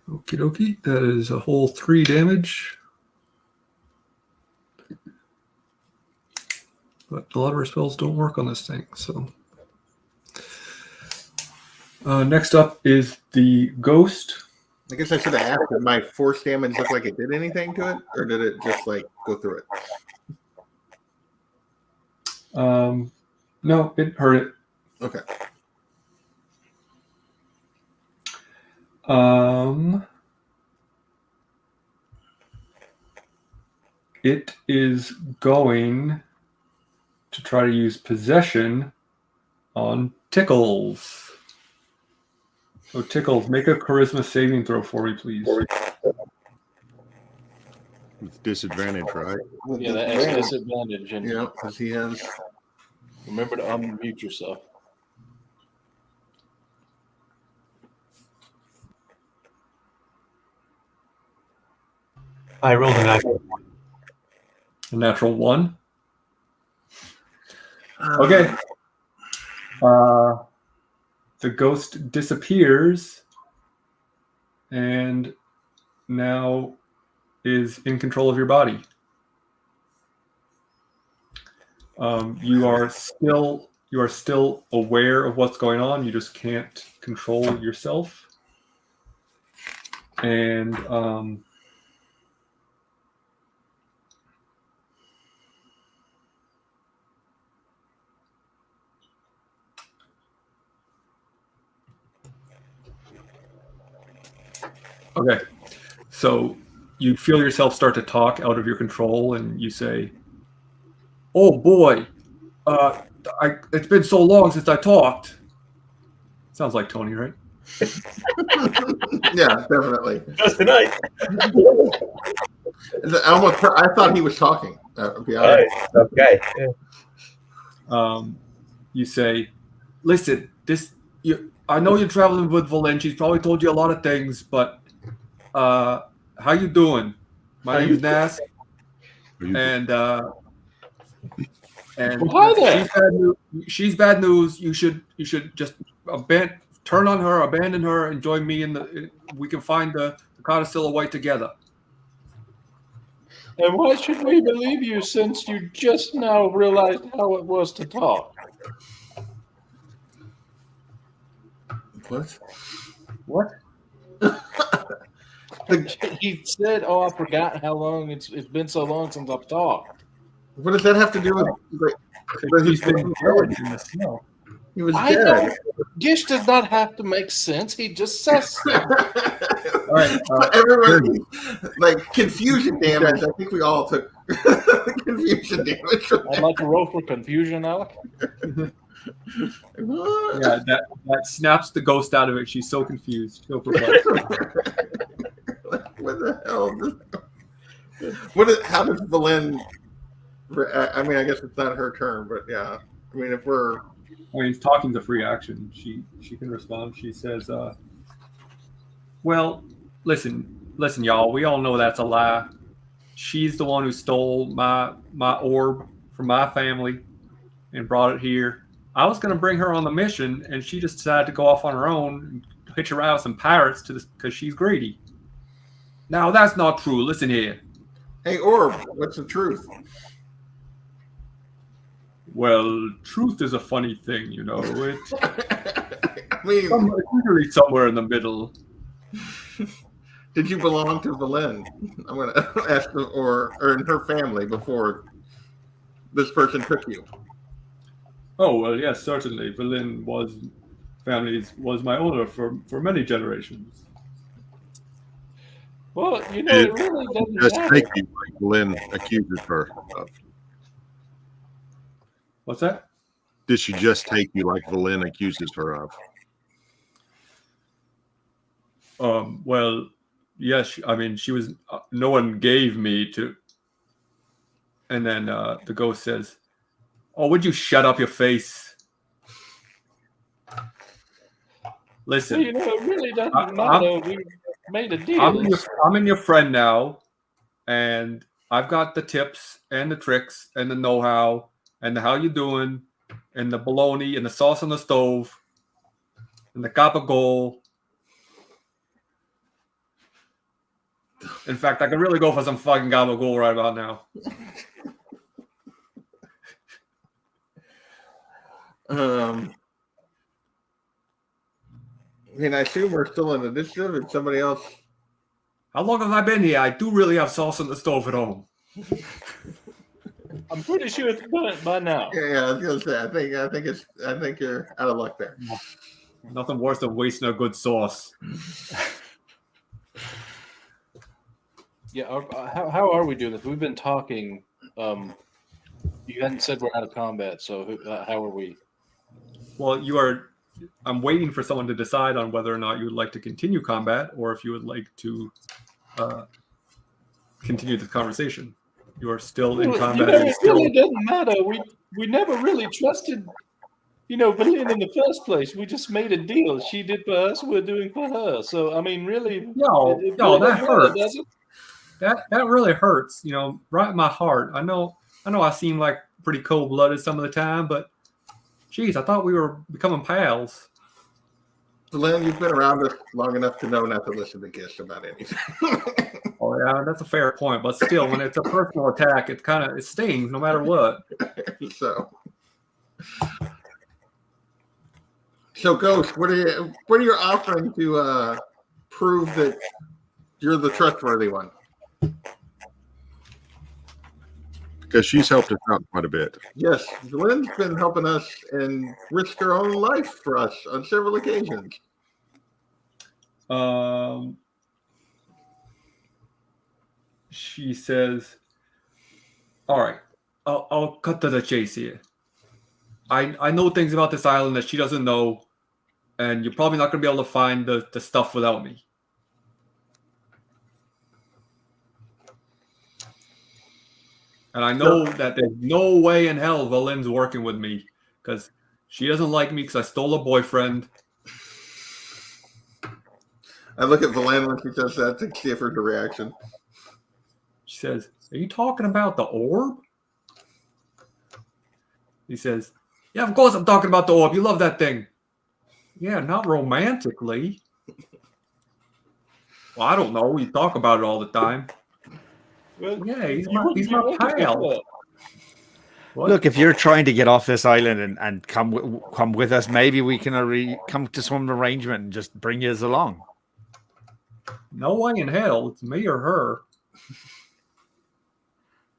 Okie dokie, that is a whole 3 damage. But a lot of her spells don't work on this thing, so. Next up is the ghost. I guess I should have asked, did my force damage look like it did anything to it? Or did it just like go through it? No, it hurt it. Okay. It is going to try to use possession on Tickles. So Tickles, make a charisma saving throw for me, please. It's disadvantage, right? Yeah, that has disadvantage. And Yeah, because he has. remember to unmute yourself. I rolled a natural. A natural 1. Okay. The ghost disappears and now is in control of your body. You are still aware of what's going on. You just can't control yourself. And okay, so you feel yourself start to talk out of your control, and you say, "Oh boy, it's been so long since I talked." Sounds like Tony, right? Yeah, definitely. Just tonight. I thought he was talking. To be honest. Okay. You say, "Listen, I know you're traveling with Valen. She's probably told you a lot of things, but how you doing? My name's Nas, and Hi there. she's bad news. You should just turn on her, abandon her, and join me we can find the Codicilla White together." And why should we believe you since you just now realized how it was to talk? What? He said, "Oh, I forgot how long it's been so long since I've talked." What does that have to do with? He's been dead in the snow. He was I dead. don't. Gish does not have to make sense. He just says. All right, Everybody, like confusion damage. I think we all took confusion damage. I'd like to roll for confusion, Alec. yeah, that snaps the ghost out of it. She's so confused, so perplexed. What the hell? How does Valen? I mean, I guess it's not her turn, but yeah. I mean, if we're I mean, talking's a free action. She can respond. She says, "Well, listen, y'all. We all know that's a lie. She's the one who stole my orb from my family and brought it here. I was going to bring her on the mission, and she just decided to go off on her own and hitch a ride with some pirates because she's greedy. Now that's not true. Listen here. Hey, Orb, what's the truth? Well, truth is a funny thing, you know. It's I mean, usually somewhere in the middle. did you belong to Valen? I'm going to ask them, or in her family before this person took you. Oh well, yes, certainly. Berlin was my owner for many generations. Well, you know, it really doesn't Just matter. take you like Lynn accuses her of. What's that? Did she just take you like Valen accuses her of? Well, yes. I mean, she was. No one gave me to. And then the ghost says, "Oh, would you shut up your face? Listen, Well, you know, it really doesn't matter. We made a deal. I'm in your friend now, and I've got the tips and the tricks and the know-how and the how you doing and the bologna and the sauce on the stove and the gabagool. In fact, I could really go for some fucking gabagool right about now." I mean, I assume we're still in initiative and somebody else. How long have I been here? I do really have sauce on the stove at home. I'm pretty sure it's burnt by now. Yeah, I was gonna say. I think you're out of luck there. Nothing worse than wasting a good sauce. Yeah, how are we doing this? We've been talking. You hadn't said we're out of combat, so how are we? Well, I'm waiting for someone to decide on whether or not you would like to continue combat or if you would like to continue the conversation. You are still in combat. You know, it really doesn't matter. We never really trusted, Berlin in the first place. We just made a deal. She did for us, we're doing for her. So, I mean, really, it really that hurts. does it? That really hurts, right in my heart. I know I seem like pretty cold-blooded some of the time, but geez, I thought we were becoming pals. Len, you've been around us long enough to know not to listen to Gish about anything. Oh yeah, that's a fair point. But still, when it's a personal attack, it stings no matter what. So Ghost, what are you offering to prove that you're the trustworthy one? Because she's helped us out quite a bit. Yes, Lynn's been helping us and risked her own life for us on several occasions. She says, "All right, I'll cut to the chase here. I know things about this island that she doesn't know, and you're probably not going to be able to find the stuff without me. And I know that there's no way in hell Valen's working with me because she doesn't like me because I stole a boyfriend." I look at Valen when she says that to see if her reaction. She says, "Are you talking about the orb?" He says, "Yeah, of course I'm talking about the orb. You love that thing." "Yeah, not romantically." "Well, I don't know. You talk about it all the time." Well, "Yeah, he's my pal." What? Look, if you're trying to get off this island and come with us, maybe we can come to some arrangement and just bring you along. No way in hell. It's me or her.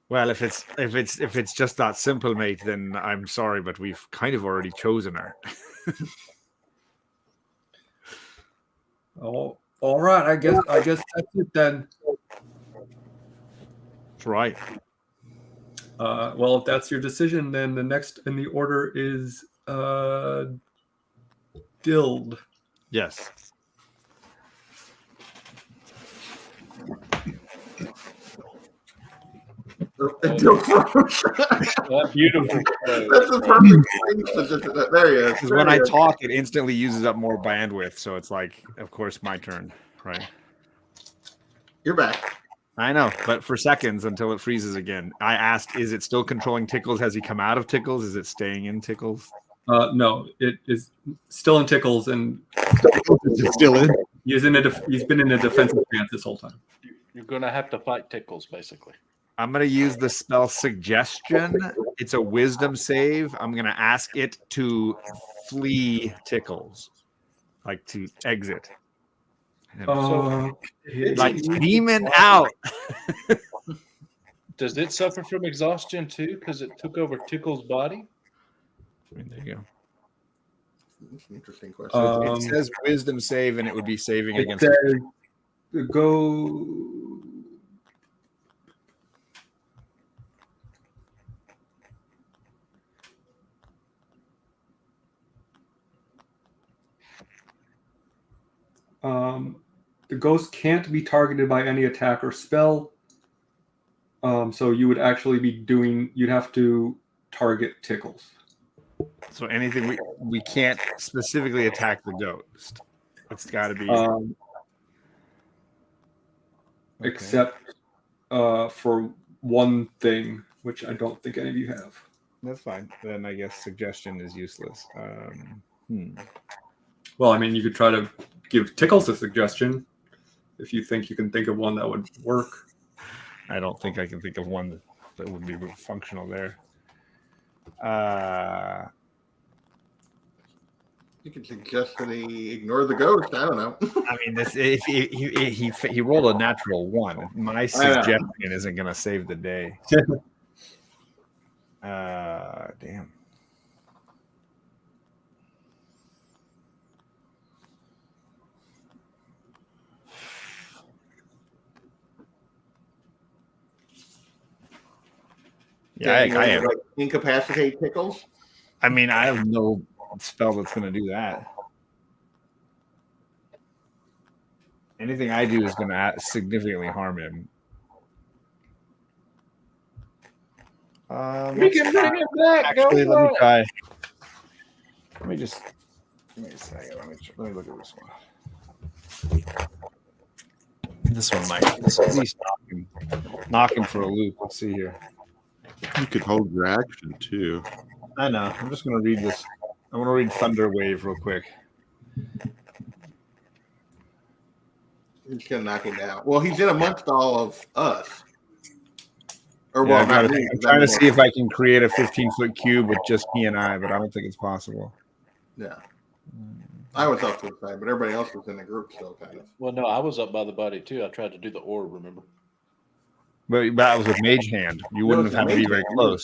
Well, if it's just that simple, mate, then I'm sorry, but we've kind of already chosen her. Oh, all right. I guess that's it then. That's right. Well, if that's your decision, then the next in the order is Dild. Yes. That beautiful. That's the perfect thing. There he is. Because when I talk, it instantly uses up more bandwidth. So it's like, of course, my turn, right? You're back. I know, but for seconds until it freezes again. I asked, is it still controlling Tickles? Has he come out of Tickles? Is it staying in Tickles? No, it is still in Tickles, and It's still in. he's been in a defensive stance this whole time. You're going to have to fight Tickles, basically. I'm going to use the spell Suggestion. It's a wisdom save. I'm going to ask it to flee Tickles, like to exit. Like demon out. Does it suffer from exhaustion too? Because it took over Tickle's body? I mean, there you go. That's an interesting question. It says wisdom save, and it would be saving It against. says, go. The ghost can't be targeted by any attack or spell. So you would actually be you'd have to target Tickles. So anything we can't specifically attack the ghost. It's got to be. Except for one thing, which I don't think any of you have. That's fine. Then I guess Suggestion is useless. Well, I mean, you could try to give Tickles a suggestion if you think you can think of one that would work. I don't think I can think of one that would be functional there. You can suggest that he ignore the ghost. I don't know. I mean, this if he rolled a natural 1. My suggestion isn't going to save the day. Damn. Yeah, I have. Like incapacitate Tickles. I mean, I have no spell that's going to do that. Anything I do is going to significantly harm him. We can bring it back. Actually, let me try. Let me just. Wait a second. Let me look at this one. This one might at least knock him for a loop. Let's see here. You could hold your action too. I know. I'm just going to read this. I want to read Thunder Wave real quick. He's gonna knock him down. Well, he's in amongst all of us. Or Yeah, well, not me, I'm 'cause trying I'm to see if I can create a 15-foot cube with just he and I, but I don't think it's possible. Yeah. I was off to the side, but everybody else was in the group still, kind of. Well, no, I was up by the body too. I tried to do the orb, remember? But that was with Mage Hand. You wouldn't have had to be very close.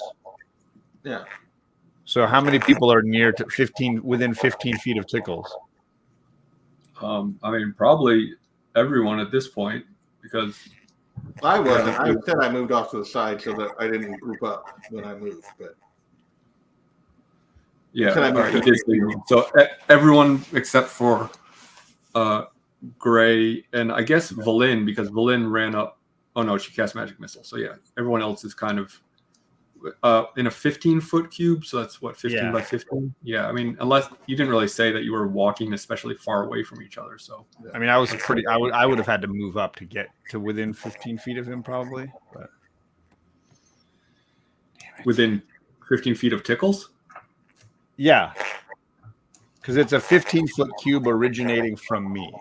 Yeah. So how many people are near to within 15 feet of Tickles? I mean, probably everyone at this point, because I wasn't. I said I moved off to the side so that I didn't group up when I moved, but yeah, Can I all move right, to you did the say- so everyone except for Gray and I guess Valin, because Valin ran up. Oh no, she cast Magic Missile. So yeah, everyone else is kind of in a 15-foot cube. So that's what 15 by 15. Yeah, I mean, unless you didn't really say that you were walking especially far away from each other. So I mean, I was pretty. I would have had to move up to get to within 15 feet of him, probably. But within 15 feet of Tickles. yeah, because it's a 15-foot cube originating from me.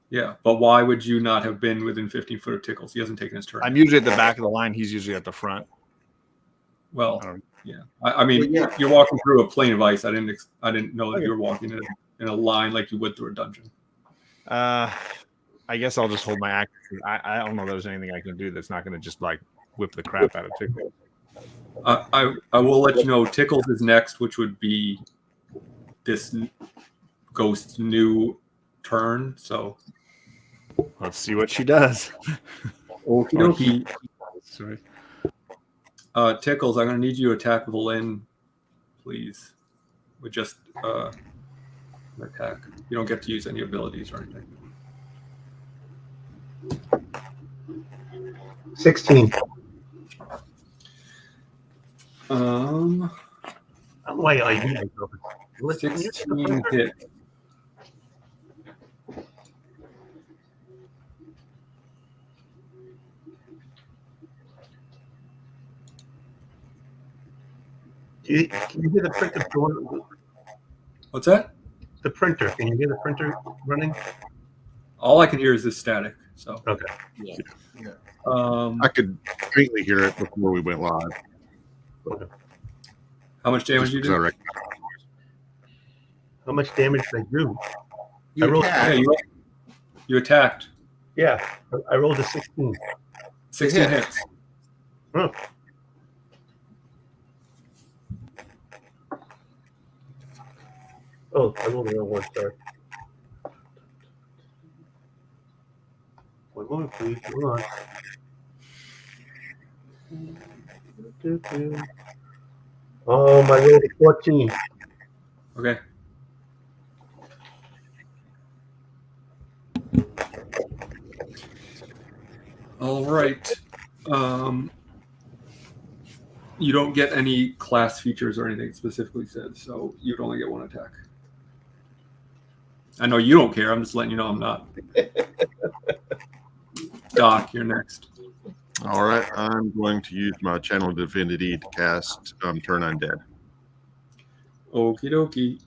Yeah, but why would you not have been within 15 foot of Tickles? He hasn't taken his turn. I'm usually at the back of the line. He's usually at the front. Well, yeah. I mean, you're walking through a plane of ice. I didn't know that you were walking in a line like you would through a dungeon. I guess I'll just hold my action. I don't know if there's anything I can do that's not going to just like whip the crap out of Tickles. I will let you know Tickles is next, which would be this ghost's new turn. So let's see what she does. Okey-dokey. Sorry. Tickles, I'm going to need you to attack Valin, please. With just an attack. You don't get to use any abilities or anything. 16. I don't know why I do that. 16 hit. Can you hear the printer going? What's that? The printer. Can you hear the printer running? All I can hear is this static. So Okay. Yeah. I could faintly hear it before we went live. Okay. How much damage Just you because I do? recognize How much damage did I do? You I rolled- attack. Yeah, you attacked. Yeah, I rolled a 16. 16 hit. hits. Huh. Oh, I rolled the wrong one. Sorry. One moment, please. Hold on. I rolled a 14. Okay. All right. You don't get any class features or anything specifically said, so you'd only get one attack. I know you don't care. I'm just letting you know I'm not. Doc, you're next. All right, I'm going to use my Channel Divinity to cast Turn Undead. Okie dokie.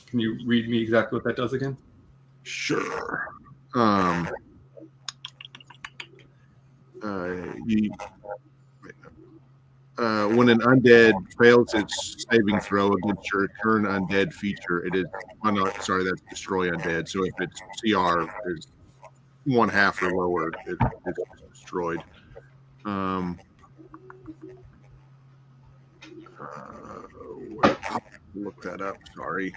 Can you read me exactly what that does again? Sure. When an undead fails its saving throw against your Turn Undead feature, it is. Oh no, sorry, that's Destroy Undead. So if its CR is 1/2 or lower, it's destroyed. Look that up. Sorry,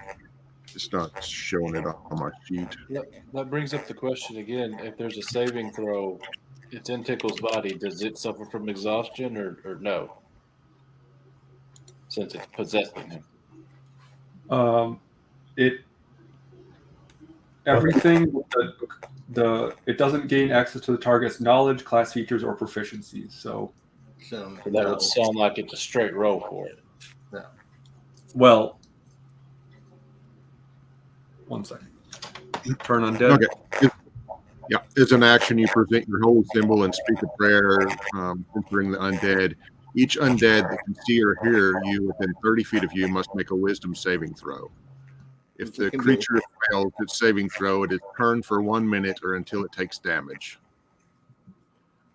it's not showing it on my sheet. That brings up the question again. If there's a saving throw, it's in Tickle's body. Does it suffer from exhaustion or no? Since it's possessing him. Everything it doesn't gain access to the target's knowledge, class features, or proficiencies. So that would sound like it's a straight roll for it. No. Well, one second. Turn Undead. Okay. Yeah, as an action, you present your holy symbol and speak a prayer, entering the undead. Each undead that can see or hear you within 30 feet of you must make a wisdom saving throw. If the creature fails its saving throw, it is turned for 1 minute or until it takes damage.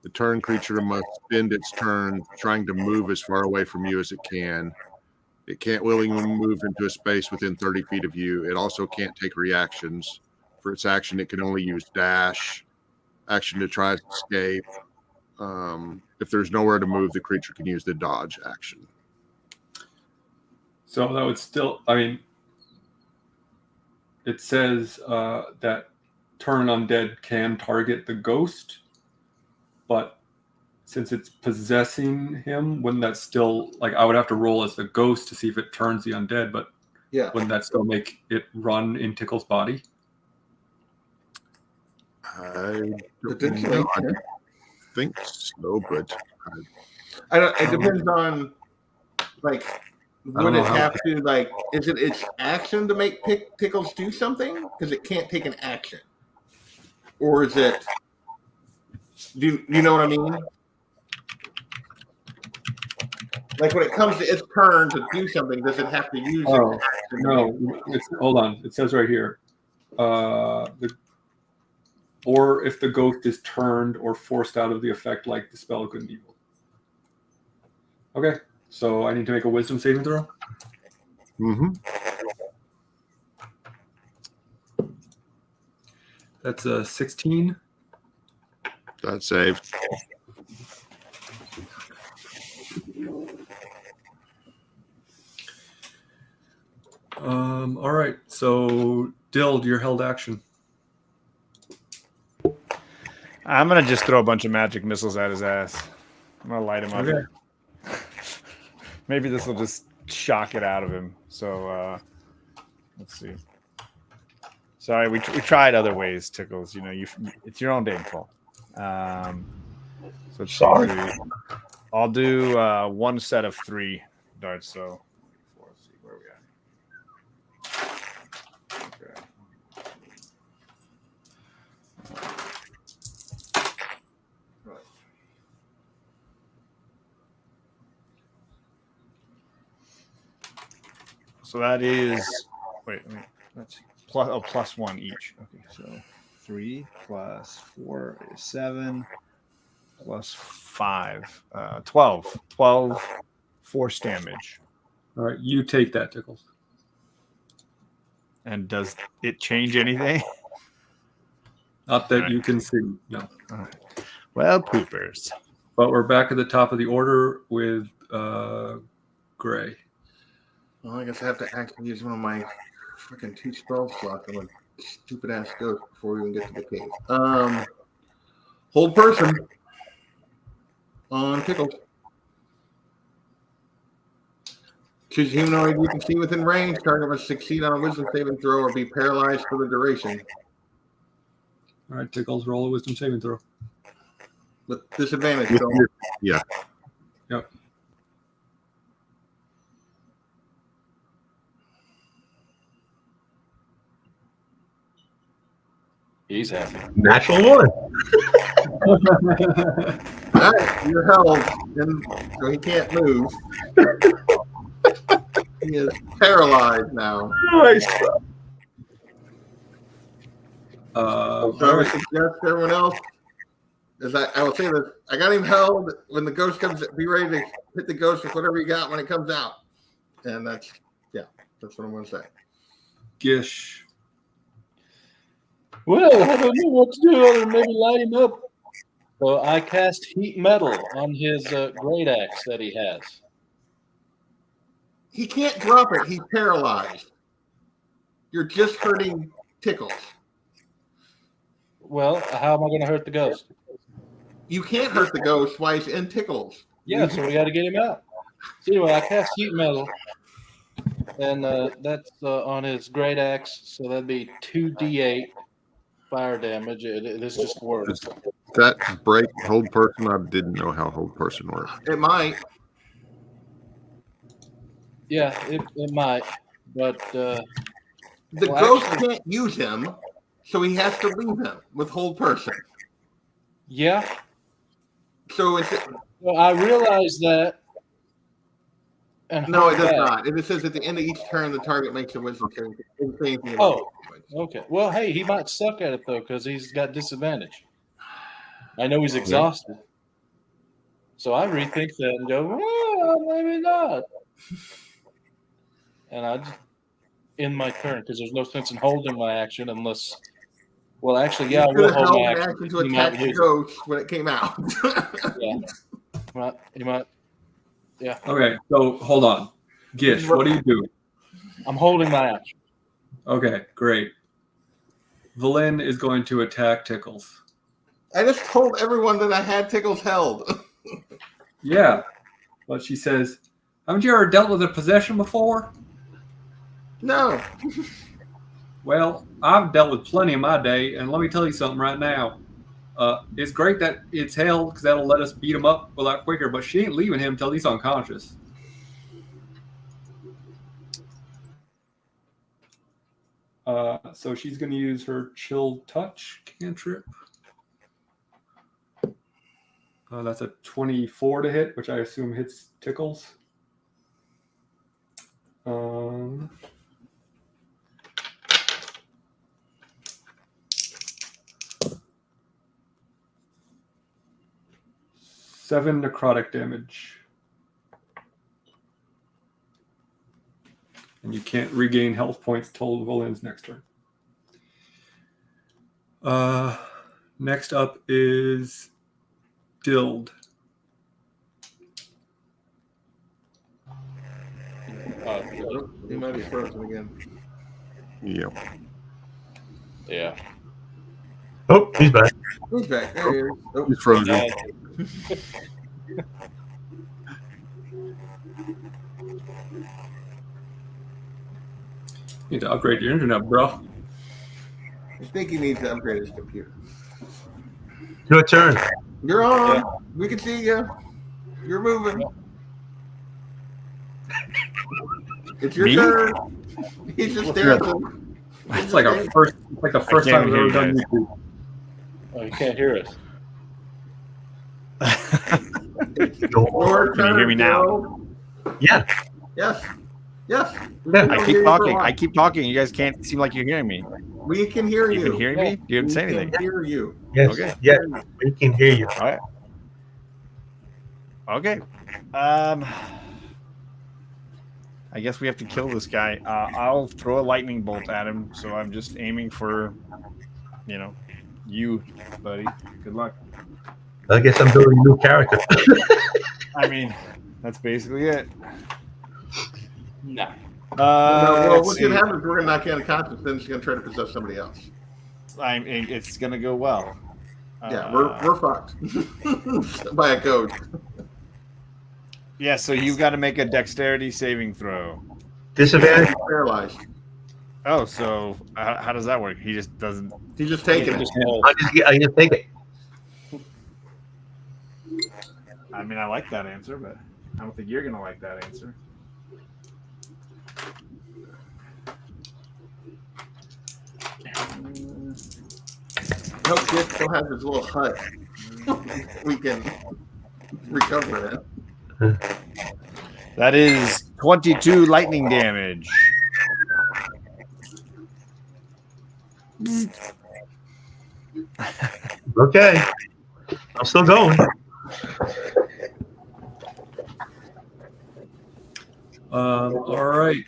The turn creature must spend its turn trying to move as far away from you as it can. It can't willingly move into a space within 30 feet of you. It also can't take reactions. For its action, it can only use dash, action to try to escape. If there's nowhere to move, the creature can use the dodge action. So that would still, it says that Turn Undead can target the ghost, but since it's possessing him, wouldn't that still, I would have to roll as the ghost to see if it turns the undead, but yeah, wouldn't that still make it run in Tickle's body? I potentially. think so, but I don't. It depends on would it have to is it its action to make Tickles do something because it can't take an action, or is it? Do you know what I mean? Like when it comes to its turn to do something, does it have to use it? No. Hold on. It says right here. Or if the ghost is turned or forced out of the effect like Dispel Good and Evil. Okay. So I need to make a wisdom saving throw? Mm-hmm. That's a 16. That's saved. All right. So, Dild, your held action. I'm gonna just throw a bunch of magic missiles at his ass. I'm gonna light him up. Okay. Maybe this will just shock it out of him. So let's see. Sorry, we tried other ways, Tickles. It's your own damn fault. So it's Sorry. 3. I'll do one set of 3 darts. So 4, let's see where we at. Okay. So that is that's plus 1 each. Okay, so 3 plus 4 is 7 plus 5, 12. 12 force damage. All right, you take that, Tickles. And does it change anything? Not that you can see, no. Well, poopers. But we're back at the top of the order with Gray. Well, I guess I have to actually use one of my freaking 2 spell slots on a stupid ass ghost before we even get to the cave. Hold person on Pickles. Choose humanoid you can see within range. Target must succeed on a wisdom saving throw or be paralyzed for the duration. All right, Tickles, roll a wisdom saving throw. With disadvantage. With So your- yeah. Yep. He's happy. Natural 1. all right, you're held, and so he can't move. He is paralyzed now. Nice. So I all would right. suggest to everyone else, as I will say this, I got him held. When the ghost comes, be ready to hit the ghost with whatever you got when it comes out. And that's what I'm going to say. Gish. Well, I don't know what to do other than maybe light him up. So I cast heat metal on his great axe that he has. He can't drop it. He's paralyzed. You're just hurting Tickles. Well, how am I going to hurt the ghost? You can't hurt the ghost while he's in Tickles. Yeah, so we got to get him out. So anyway, I cast heat metal, and that's on his great axe. So that'd be 2d8 fire damage. This just works. Does that break hold person? I didn't know how hold person worked. It might. Yeah, it might, but The Well, ghost actually- can't use him, so he has to leave him with hold person. yeah. So it's Well, I realize that. And no, it does that. not. It says at the end of each turn, the target makes a wisdom saving throw. It doesn't say anything about Oh. Okay. Well, hey, he might suck at it though because he's got disadvantage. I know he's exhausted, so I rethink that and go, well, maybe not. And I just end my turn because there's no sense in holding my action unless. Well, actually, yeah, I You will could have hold my held an action. action to He might attack the use it. ghost when it came out. Yeah. He might. Yeah. Okay, so hold on. Gish, what are you doing? I'm holding my action. Okay, great. Valen is going to attack Tickles. I just told everyone that I had Tickles held. Yeah, but she says, haven't you ever dealt with a possession before? No. Well, I've dealt with plenty in my day, and let me tell you something right now. It's great that it's held because that'll let us beat him up a lot quicker, but she ain't leaving him until he's unconscious. So she's going to use her Chill Touch cantrip. That's a 24 to hit, which I assume hits Tickles. 7 necrotic damage. And you can't regain health points till Valen's next turn. Next up is Dild. He might be frozen again. Yeah. Yeah. Oh, he's back. Who's back? There he is. Oh, He's frozen. You need to upgrade your internet, bro. I think he needs to upgrade his computer. Your turn. You're on. Yeah. We can see you. You're moving. It's your Me? turn. He's just dancing. It's like the first can't time even we've hear ever you done guys. YouTube. Oh, you can't hear us. Your Can you hear me turn, now? Joe. Yeah. Yes. Yes. Yeah. I keep talking. I keep talking. You guys can't seem like you're hearing me. We can hear you. You can hear me? You didn't say We anything. can hear you. Yes. Okay. Yeah. We can hear you. All right. Okay. I guess we have to kill this guy. I'll throw a lightning bolt at him. So I'm just aiming for, you, buddy. Good luck. I guess I'm building a new character. I mean, that's basically it. No. Well, Let's what's see. going to happen is we're going to knock you unconscious, then she's going to try to possess somebody else. It's gonna go well. Yeah, we're fucked. By a code. Yeah, so you've got to make a dexterity saving throw. Disadvantage. He's paralyzed. Oh, so how does that work? He just doesn't. He's just taking it. I just take it. I mean, I like that answer, but I don't think you're gonna like that answer. No kid still has his little hut. We can recover it. That is 22 lightning damage. Okay. I'm still going. All right.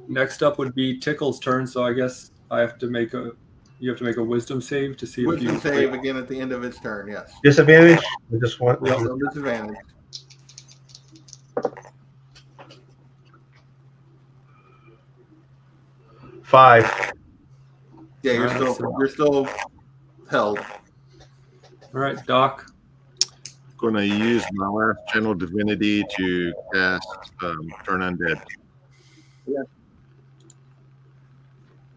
Next up would be Tickle's turn. So I guess I have to make a. You have to make a wisdom save to see Wisdom if you save again at the end of its turn, yes. Disadvantage. I just want. No disadvantage. Five. Yeah, you're still held. All right, Doc. Going to use my last general divinity to cast Turn Undead. Yeah.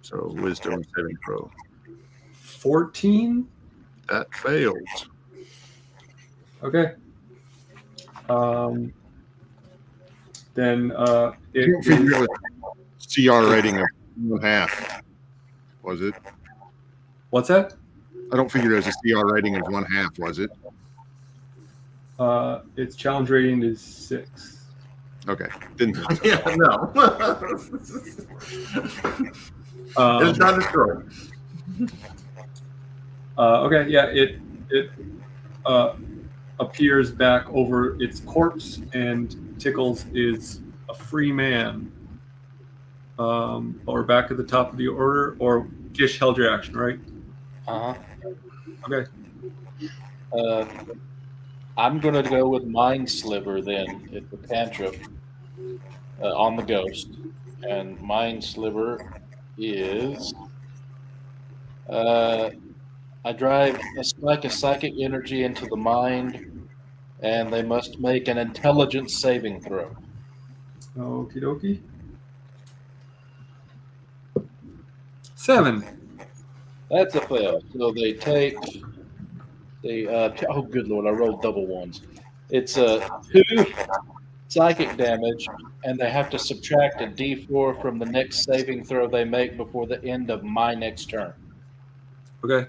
So wisdom saving throw. 14. That fails. Okay. Then I don't figure it was CR rating of 1/2. Was it? What's that? I don't figure it was a CR rating of 1/2. Was it? Its challenge rating is 6. Okay. Didn't. Yeah, no. It's not destroyed. Okay, yeah, it appears back over its corpse, and Tickles is a free man. Or back at the top of the order, or Gish held your action, right? Uh-huh. Okay. I'm going to go with Mind Sliver then. It's a cantrip on the ghost. And Mind Sliver is... I drive a spike of psychic energy into the mind, and they must make an intelligence saving throw. Okie dokie. 7. That's a fail. So they take oh good lord, I rolled double ones. It's 2 psychic damage, and they have to subtract a d4 from the next saving throw they make before the end of my next turn. Okay.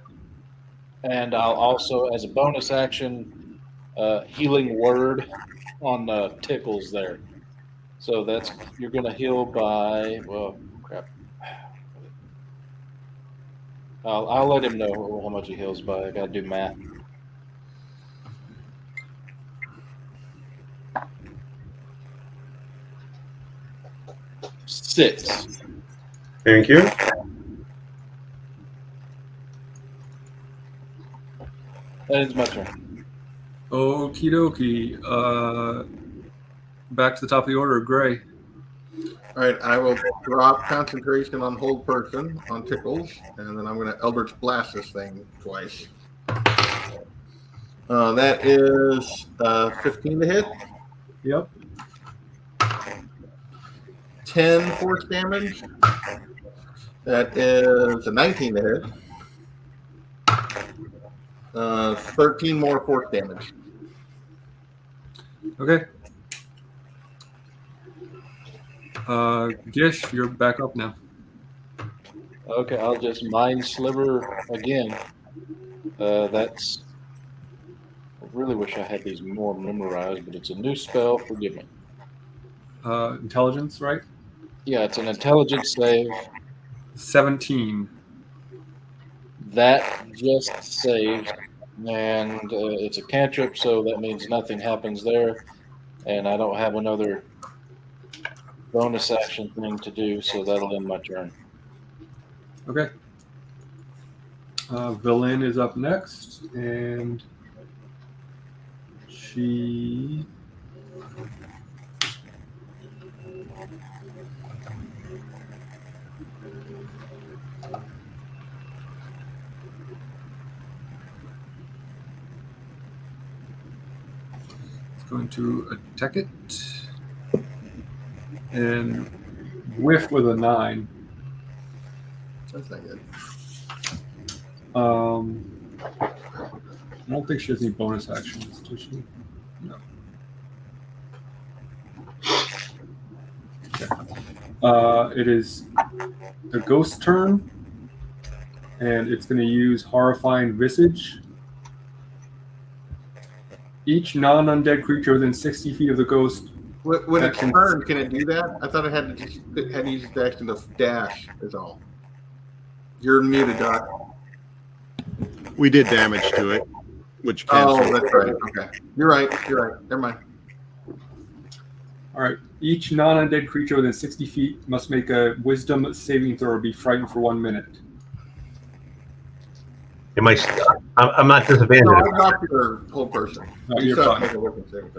And I'll also, as a bonus action, healing word on Tickles there. So that's, you're going to heal by, well, crap. I'll let him know how much he heals by. I got to do math. Six. Thank you. That is my turn. Okie dokie. Back to the top of the order, Gray. All right, I will drop concentration on hold person on Tickles, and then I'm going to Eldritch Blast this thing twice. That is 15 to hit. Yep. 10 force damage. That is a 19 to hit. 13 more force damage. Okay. Gish, you're back up now. Okay, I'll just Mind Sliver again. That's. I really wish I had these more memorized, but it's a new spell. Forgive me. Intelligence, right? Yeah, it's an intelligence save. 17. That just saved, and it's a cantrip, so that means nothing happens there. And I don't have another bonus action thing to do, so that'll end my turn. Okay. Villain is up next, and she. Going to attack it and whiff with a 9. That's not good. I don't think she has any bonus actions, does she? No. Okay. It is the ghost turn, and it's going to use Horrifying Visage. Each non-undead creature within 60 feet of the ghost. When it's turned, can it do that? I thought it had to use its action to dash. Is all. You're muted, Doc. We did damage to it, which cancels. Oh, that's right. Okay, you're right. Never mind. All right. Each non-undead creature within 60 feet must make a Wisdom saving throw or be frightened for 1 minute. Am I? I'm not disadvantaged. No, I'm not your whole person. No, You you're still have fine. to make a wisdom saving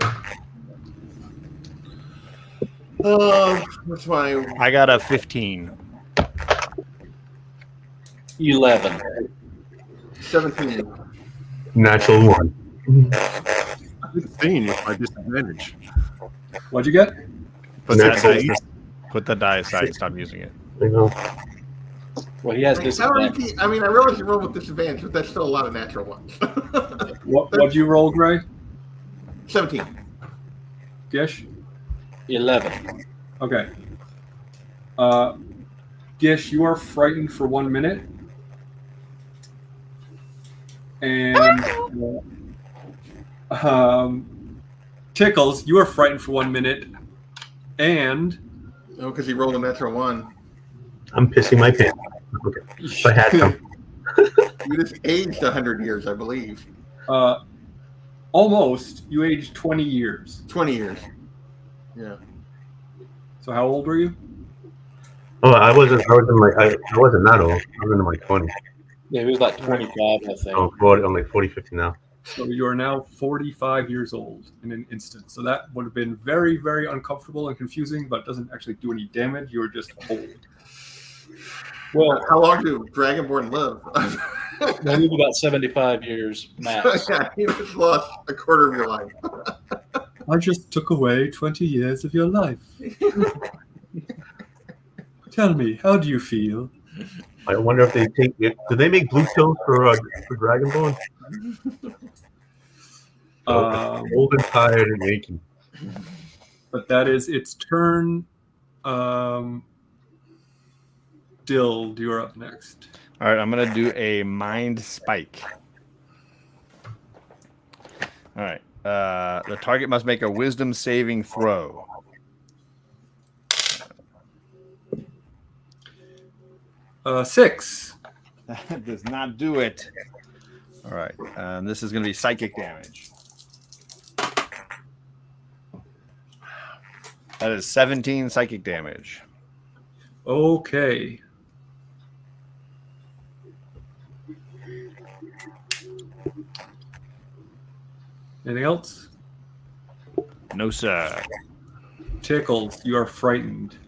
throw. What's my? I got a 15. 11. 17. Natural 1. 15 with my disadvantage. What'd you get? Put that Natural. dice, put the die aside and stop using it. You know, Well, he has disadvantage. I mean, I realize you roll with disadvantage, but that's still a lot of natural ones. What'd you roll, Gray? 17. Gish? 11. Okay. Gish, you are frightened for 1 minute. And Tickles, you are frightened for 1 minute. And No, because he rolled a natural 1. I'm pissing my pants. Okay. If I had some. You just aged 100 years, I believe. Almost. You aged 20 years. 20 years. Yeah. So how old were you? Oh, I wasn't that old. I was in my 20s. Yeah, he was like 25, I think. Oh, 40, I'm like 40, 50 now. So you are now 45 years old in an instant. So that would have been very, very uncomfortable and confusing, but doesn't actually do any damage. You're just old. Well, how long do Dragonborn live? They live about 75 years max. Yeah, you just lost a quarter of your life. I just took away 20 years of your life. Tell me, how do you feel? I wonder if they take it. Do they make blue pills for Dragonborn? Old and tired and aching. But that is its turn. Dild, you're up next. All right, I'm going to do a Mind Spike. All right. The target must make a Wisdom saving throw. 6. That does not do it. All right. This is going to be psychic damage. That is 17 psychic damage. Okay. Anything else? No, sir. Tickles, you are frightened.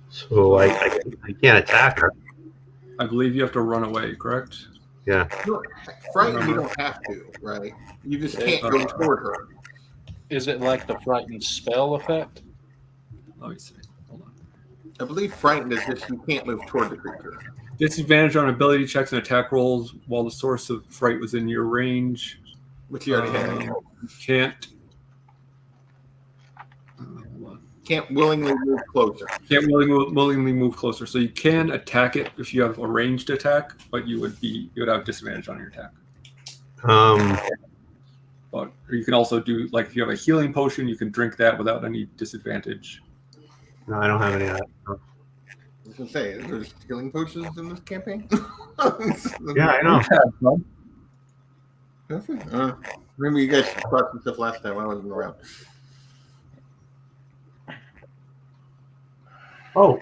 So I can't attack her. I believe you have to run away, correct? Yeah. Frightened, you don't have to, right? You just can't go toward her. Is it like the frightened spell effect? Let me see. Hold on. I believe frightened is just you can't move toward the creature. Disadvantage on ability checks and attack rolls while the source of fright was in your range. Which you already had. You can't. Can't willingly move closer. Can't willingly move closer. So you can attack it if you have a ranged attack, but you would have disadvantage on your attack. But you can also do, like, if you have a healing potion, you can drink that without any disadvantage. No, I don't have any of that. No. I was gonna say, there's healing potions in this campaign. Yeah, I know. Remember, you guys brought some stuff last time. I wasn't around. Oh,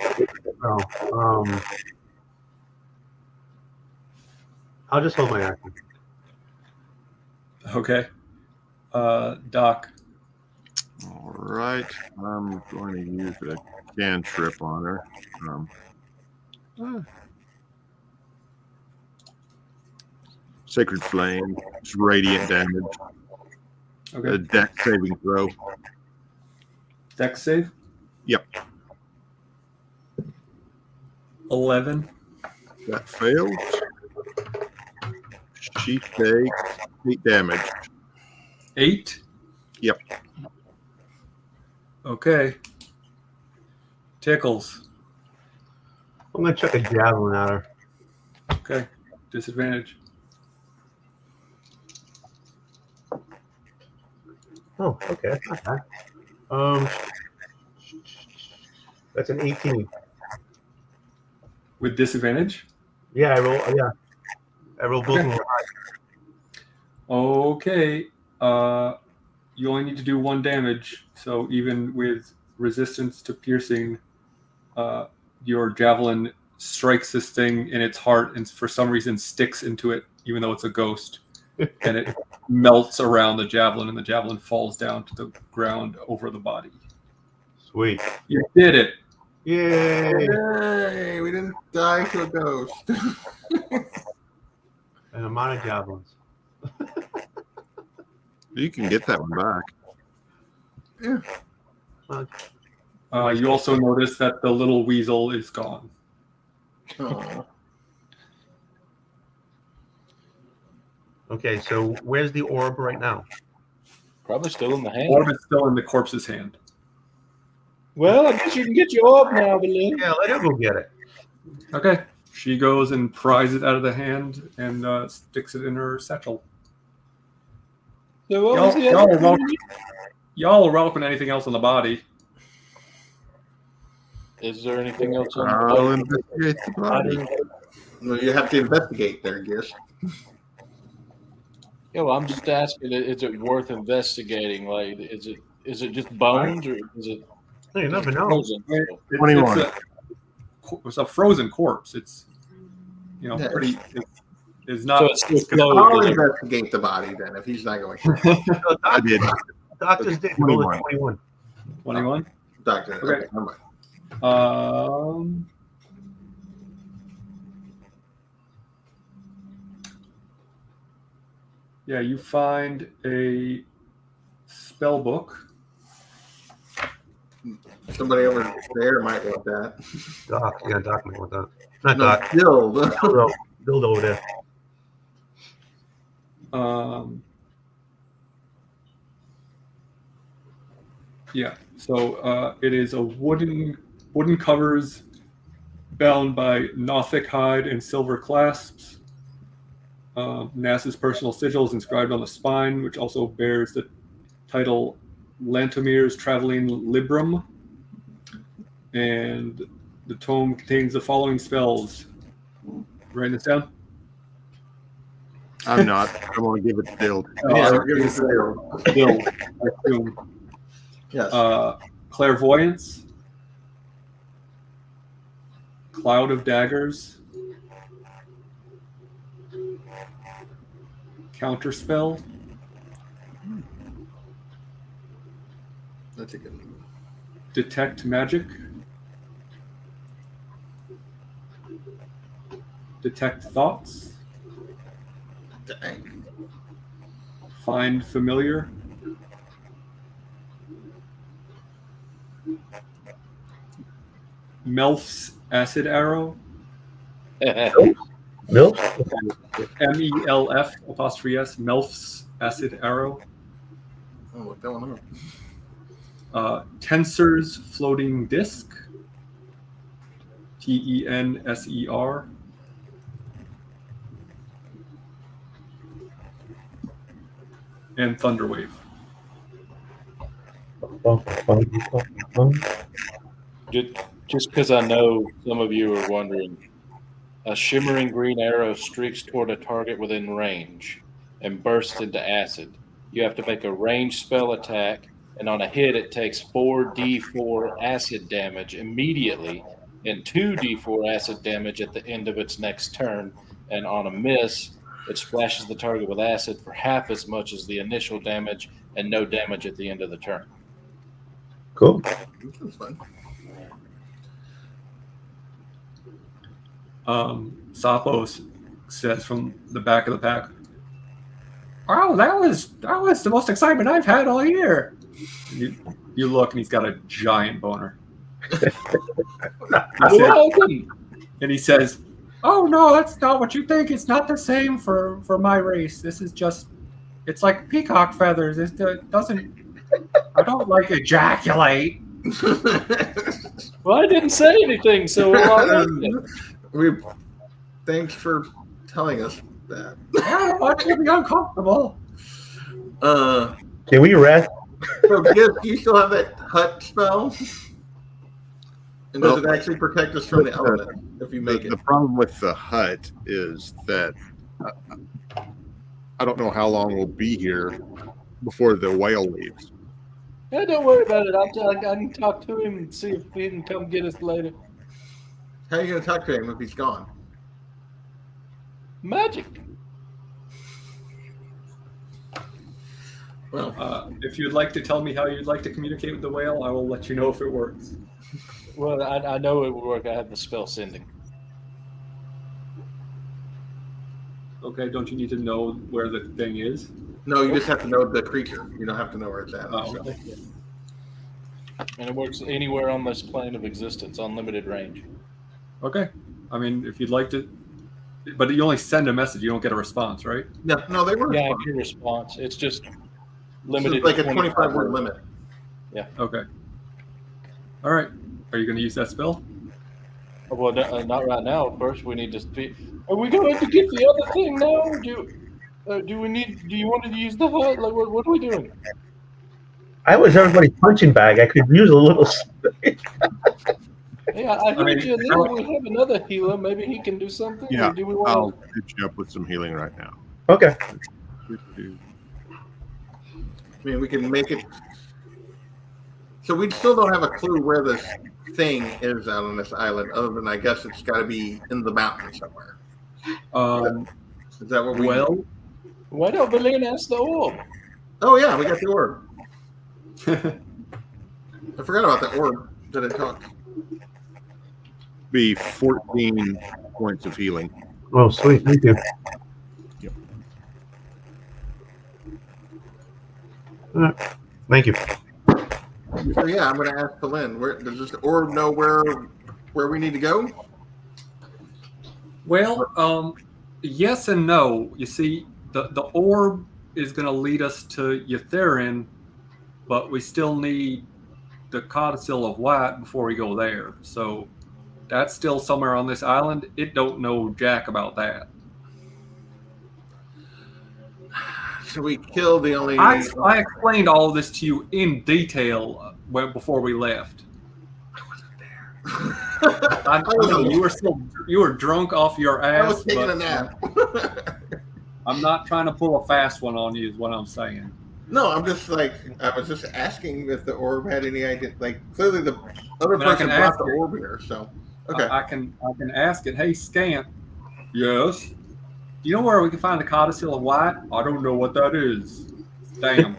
I'll just hold my action. Okay. Doc. All right. I'm going to use a cantrip on her. Sacred Flame. It's radiant damage. Okay. A dex saving throw. Dex save? Yep. 11. That fails. She takes 8 damage. 8? Yep. Okay. Tickles. I'm gonna chuck a javelin at her. Okay. Disadvantage. Oh, okay, that's not bad. That's an 18. With disadvantage? Yeah, I roll both of them. Okay. You only need to do 1 damage. So even with resistance to piercing, your javelin strikes this thing in its heart and for some reason sticks into it, even though it's a ghost. And it melts around the javelin, and the javelin falls down to the ground over the body. Sweet. You did it. Yay! Yay! We didn't die to a ghost. An amount of javelins. You can get that one back. Yeah. You also notice that the little weasel is gone. Oh. Okay, so where's the orb right now? Probably still in the hand. Orb is still in the corpse's hand. Well, I guess you can get your orb now, Balloon. Yeah, let her go get it. Okay. She goes and pries it out of the hand and sticks it in her satchel. So what was the other thing? Y'all are welcome to anything else on the body. Is there anything else on I'll the investigate the body. Well, you have to investigate there, Gish. Yeah, well, I'm just asking, is it worth investigating? Like, is it just bones, or is it Hey, you never know. frozen? It's a frozen corpse. It's Yeah. pretty. It's So not. it's still I'll closed. investigate the body then if he's not going. I did. Doctors did 21. 21. 21. Doctor. Okay. Never mind. Yeah, you find a spell book. Somebody over there might want that. Doc might want that. Not No, Doc. Bill. Build over there. Yeah, so it is a wooden covers bound by Nothic hide and silver clasps. Nass's personal sigil is inscribed on the spine, which also bears the title Lantomir's Traveling Librum. And the tome contains the following spells. Writing this down? I'm not. I'm going to give it to Bill. Yeah, give it to Bill. Bill, I assume. Yes. Clairvoyance, Cloud of Daggers, Counterspell, That's a good one. Detect Magic, Detect Thoughts, Dang. Find Familiar, Melf's Acid Arrow, Milk? MELF apostrophe S, Melf's acid arrow. Oh, look that one up. Tensor's floating disk. TENSER. And Thunderwave. Just because I know some of you are wondering, a shimmering green arrow streaks toward a target within range and bursts into acid. You have to make a ranged spell attack, and on a hit, it takes 4d4 acid damage immediately and 2d4 acid damage at the end of its next turn. And on a miss, it splashes the target with acid for half as much as the initial damage and no damage at the end of the turn. Cool. This is fun. Sapos says from the back of the pack, "Wow, that was the most excitement I've had all year." You look, and he's got a giant boner. And he says, "Oh no, that's not what you think. It's not the same for my race. This is just, it's like peacock feathers. It doesn't. I don't like ejaculate." Well, I didn't say anything, so Thanks for telling us that. I don't want you to be uncomfortable. Can we rest? So, do you still have that hut spell? And does it actually protect us from the element if you make it? The problem with the hut is that I don't know how long we'll be here before the whale leaves. Yeah, don't worry about it. I can talk to him and see if he can come get us later. How are you going to talk to him if he's gone? Magic. Well, If you'd like to tell me how you'd like to communicate with the whale, I will let you know if it works. Well, I know it would work. I have the spell sending. Okay, don't you need to know where the thing is? no, you just have to know the creature. You don't have to know where it's at. Oh, So. okay. And it works anywhere on this plane of existence, unlimited range. Okay. I mean, if you'd like to, but you only send a message. You don't get a response, right? No, they were. Yeah, I get a response. It's just limited. It's like a to 25 word limit. Okay. All right. Are you going to use that spell? Well, not right now. First, we need to speak. Are we going to get the other thing now? Do we need? Do you want to use the hut? Like, what are we doing? I was everybody's punching bag. I could use a little space. Yeah, I heard mean, you. We have another healer. Maybe he can do something. Yeah, Or do we I'll want hit you up with some healing right now. Okay. I mean, we can make it. So we still don't have a clue where this thing is out on this island, other than I guess it's got to be in the mountain somewhere. Is that what we? Well, Why don't Belen ask the orb? Oh yeah, we got the orb. I forgot about the orb that I talked. Be 14 points of healing. Oh, sweet. Thank you. Yep. Thank you. So yeah, I'm going to ask Belen. Where does this orb know where we need to go? well, yes and no. You see, the orb is going to lead us to Etherin, but we still need the Codicil of White before we go there. So that's still somewhere on this island. It don't know jack about that. So we killed the only. I explained all of this to you in detail before we left. I know you were drunk off your ass. I was taking but a nap. I'm not trying to pull a fast one on you, is what I'm saying. No, I'm just like, I was just asking if the orb had any idea. Like, clearly the other I mean, I person can brought ask the it. orb here, so okay. I can ask it. Hey, Scant. Yes. Do you know where we can find the Codicil of White? I don't know what that is. Damn.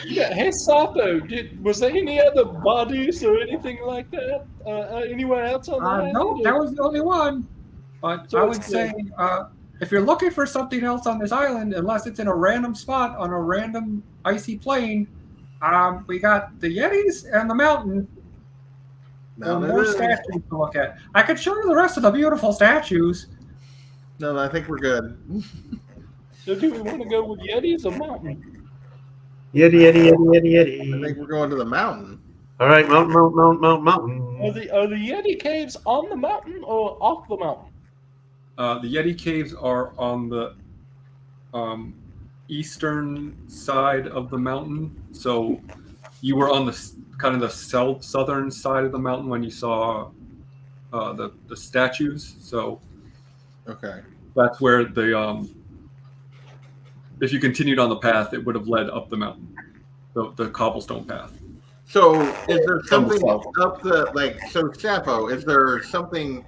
Yeah, hey Sapo, was there any other bodies or anything like that anywhere else on the island? No, that was the only one. But So I it's would say, if you're looking for something else on this island, unless it's in a random spot on a random icy plain, we got the Yetis and the mountain. There are Now more statues to look at. I could show you the rest of the beautiful statues. No, I think we're good. So do we want to go with Yetis or mountain? Yeti, yeti, yeti, yeti, I think yeti. we're going to the mountain. All right, mountain. Are the Yeti caves on the mountain or off the mountain? The Yeti caves are on the eastern side of the mountain. So you were on the kind of the southern side of the mountain when you saw the statues. So Okay. that's where the if you continued on the path, it would have led up the mountain, the cobblestone path. So is there something south. up the so Sappho, is there something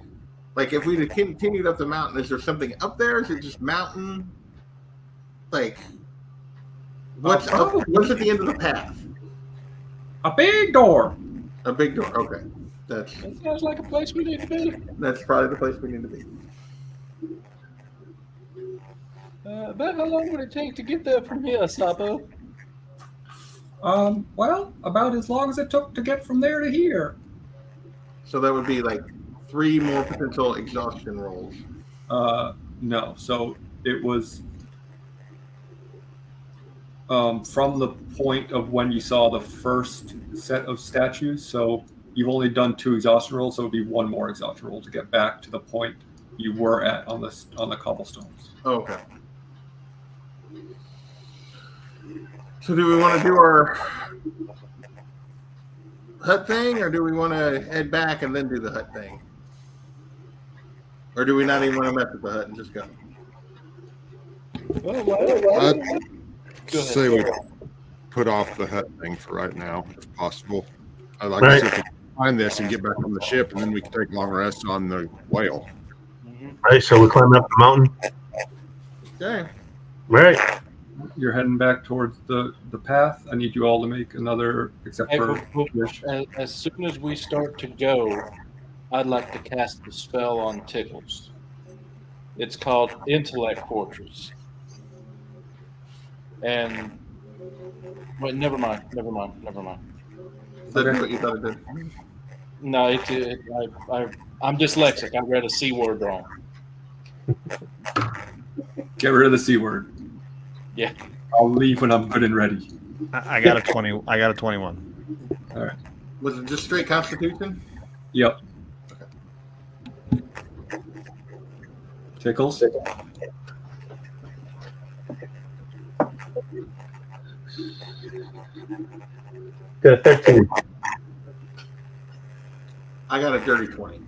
like if we had continued up the mountain, is there something up there? Is it just mountain? Like what's at the end of the path? A big door. A big door. Okay. That sounds like a place we need to be. That's probably the place we need to be. About how long would it take to get there from here, Sapo? Well, about as long as it took to get from there to here. So that would be like 3 more potential exhaustion rolls. No. So it was from the point of when you saw the first set of statues. So you've only done 2 exhaustion rolls, so it would be 1 more exhaustion roll to get back to the point you were at on the cobblestones. Oh, okay. So do we want to do our hut thing, or do we want to head back and then do the hut thing? Or do we not even want to mess with the hut and just go? I'd say we put off the hut thing for right now, if possible. I'd like Right. to see if we can find this and get back on the ship, and then we can take a long rest on the whale. All right, so we're climbing up the mountain. Okay. All right. You're heading back towards the path. I need you all to make another, except Hey, for Wish. as soon as we start to go, I'd like to cast the spell on Tickles. It's called Intellect Fortress. And wait, never mind. That's what you thought it did. No, I'm dyslexic. I read a C word wrong. Get rid of the C word. Yeah. I'll leave when I'm good and ready. I got a 20. I got a 21. All right. Was it just straight Constitution? Yep. Tickles. Got a 13. I got a dirty 20.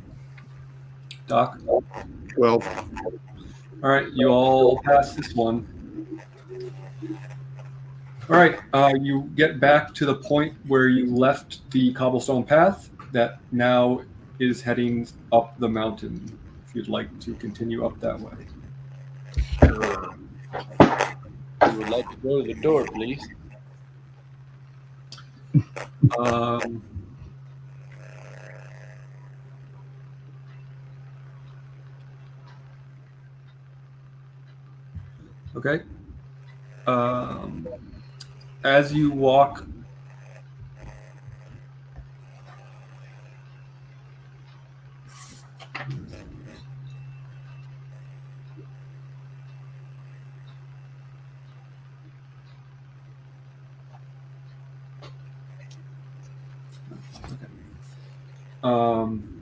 Doc. 12. All right, you all pass this one. All right, you get back to the point where you left the cobblestone path that now is heading up the mountain. If you'd like to continue up that way. Sure. You would like to go to the door, please. Okay. As you walk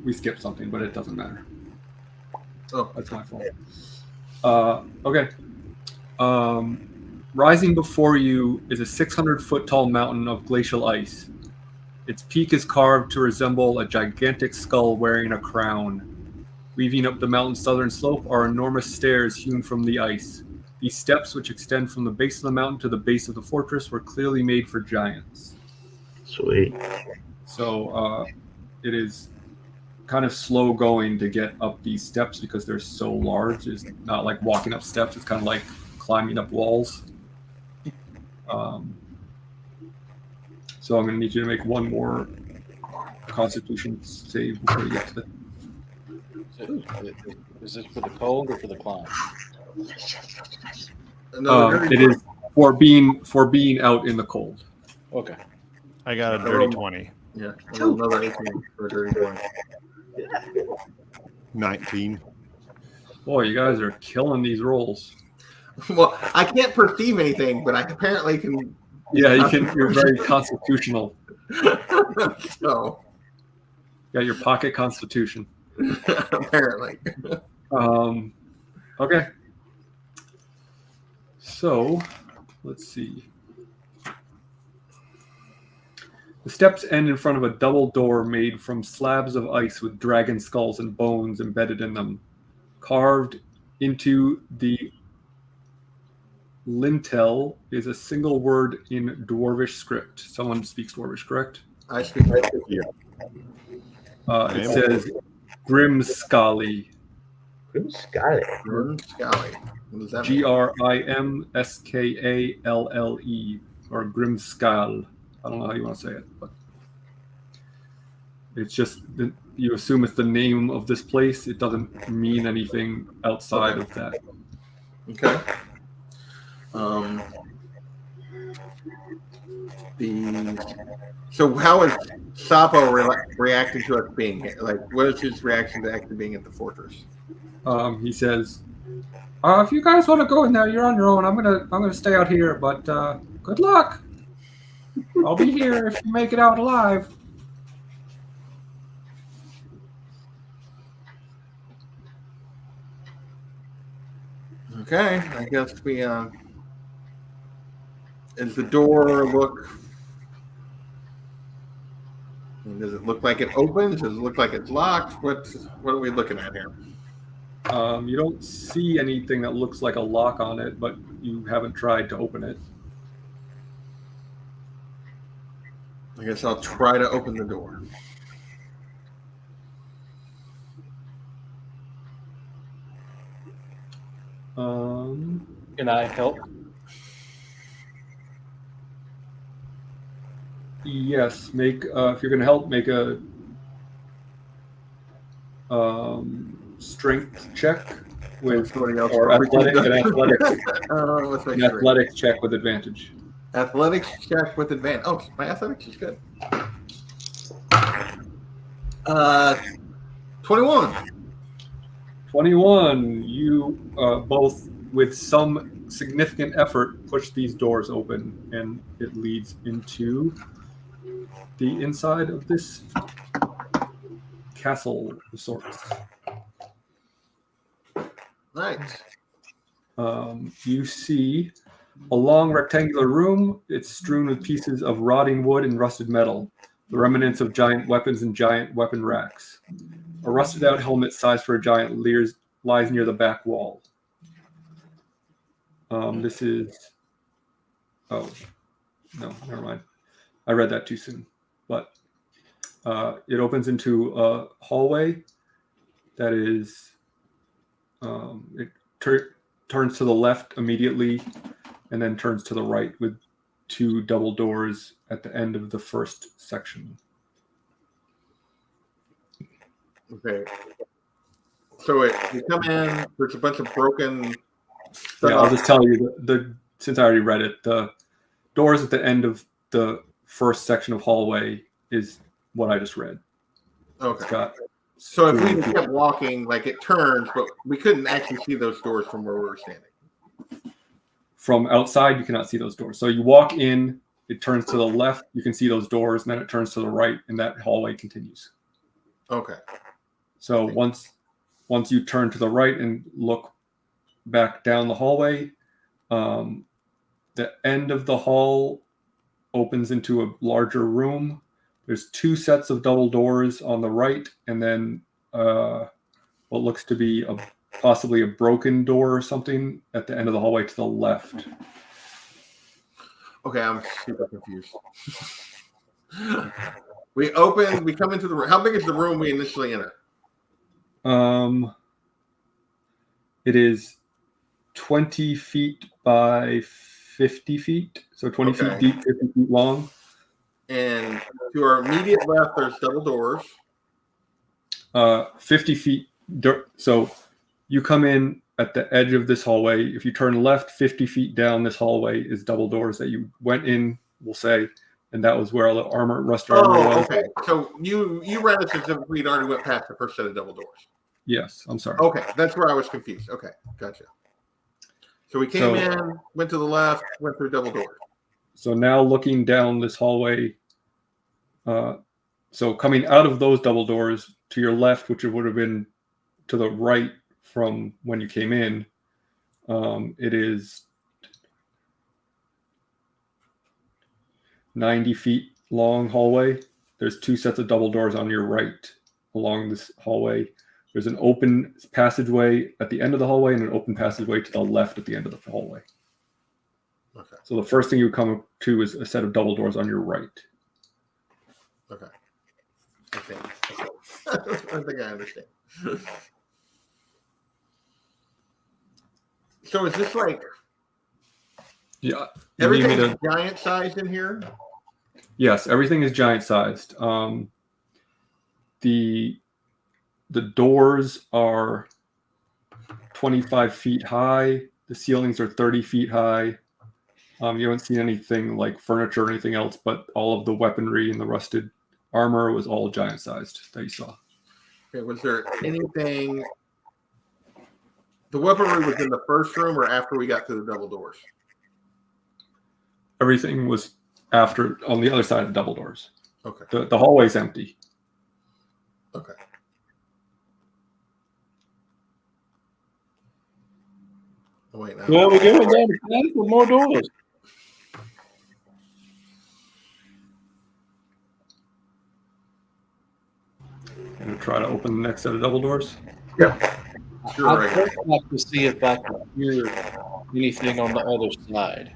we skipped something, but it doesn't matter. Oh. That's my fault. Okay. Rising before you is a 600-foot tall mountain of glacial ice. Its peak is carved to resemble a gigantic skull wearing a crown. Weaving up the mountain's southern slope are enormous stairs hewn from the ice. These steps, which extend from the base of the mountain to the base of the fortress, were clearly made for giants. Sweet. So it is kind of slow going to get up these steps because they're so large. It's not like walking up steps. It's kind of like climbing up walls. So I'm going to need you to make one more Constitution save before you get to it. Is this for the cold or for the climb? It is for being out in the cold. Okay. I got a dirty 20. Yeah, well, another 18 for a dirty 20. 19. Boy, you guys are killing these rolls. Well, I can't perceive anything, but I apparently can. Yeah, you can. You're very constitutional. So, Got your pocket constitution. apparently. Okay. So, let's see. The steps end in front of a double door made from slabs of ice with dragon skulls and bones embedded in them. Carved into the lintel is a single word in Dwarvish script. Someone speaks Dwarvish, correct? I speak. Yeah. It says Grimskalle. Scotty. Scally. What does that Grimskalle, or Grimskal. I don't know how you want to say it, but it's just you assume it's the name of this place. It doesn't mean anything outside of that. Okay. So how is Sapo reacting to us being here? Like, what is his reaction to actually being at the fortress? He says, "If you guys want to go in there, you're on your own. I'm gonna stay out here, but good luck. I'll be here if you make it out alive." Okay, I guess we. Does the door look? I mean, does it look like it opens? Does it look like it's locked? What are we looking at here? You don't see anything that looks like a lock on it, but you haven't tried to open it. I guess I'll try to open the door. Can I help? Yes, make if you're going to help, make a strength check with Somebody else or probably an athletics check with advantage. Athletics check with advantage. Oh, my athletics is good. 21. 21. You both, with some significant effort, push these doors open, and it leads into the inside of this castle of sorts. Nice. You see a long rectangular room. It's strewn with pieces of rotting wood and rusted metal, the remnants of giant weapons and giant weapon racks. A rusted out helmet sized for a giant lies near the back wall. This is... Oh, no, never mind. I read that too soon. But it opens into a hallway that is... it turns to the left immediately and then turns to the right with two double doors at the end of the first section. Okay. So you come in, there's a bunch of broken stuff. Yeah, I'll just tell you, since I already read it, the doors at the end of the first section of hallway is what I just read. Okay. So if we kept walking, like it turns, but we couldn't actually see those doors from where we were standing. From outside, you cannot see those doors. So you walk in, it turns to the left, you can see those doors, and then it turns to the right, and that hallway continues. Okay. So once you turn to the right and look back down the hallway, the end of the hall opens into a larger room. There's two sets of double doors on the right, and then what looks to be possibly a broken door or something at the end of the hallway to the left. Okay, I'm super confused. We come into the room. How big is the room we initially enter? It is 20 feet by 50 feet, so 20 feet deep, 50 feet long. And to our immediate left, there's double doors. 50 feet. So you come in at the edge of this hallway. If you turn left, 50 feet down this hallway is double doors that you went in, we'll say, and that was where all the rusted armor Oh, was. okay. So you read it as if we'd already went past the first set of double doors. Yes, I'm sorry. Okay, that's where I was confused. Okay, gotcha. So we came in, went to the left, went through double doors. So now looking down this hallway, so coming out of those double doors to your left, which would have been to the right from when you came in, it is 90 feet long hallway. There's 2 sets of double doors on your right along this hallway. There's an open passageway at the end of the hallway and an open passageway to the left at the end of the hallway. Okay. So the first thing you come to is a set of double doors on your right. Okay. I think I understand. So is this like Yeah. everything's giant sized in here? Yes, everything is giant sized. The doors are 25 feet high. The ceilings are 30 feet high. You haven't seen anything like furniture or anything else, but all of the weaponry and the rusted armor was all giant sized that you saw. Okay, was there anything? The weaponry was in the first room or after we got through the double doors? Everything was after on the other side of the double doors. Okay. The hallway's empty. Okay. Oh, wait, now. Well, we're going down the path with more doors. Gonna try to open the next set of double doors. Sure, I'd first like to see if I can hear anything on the other side.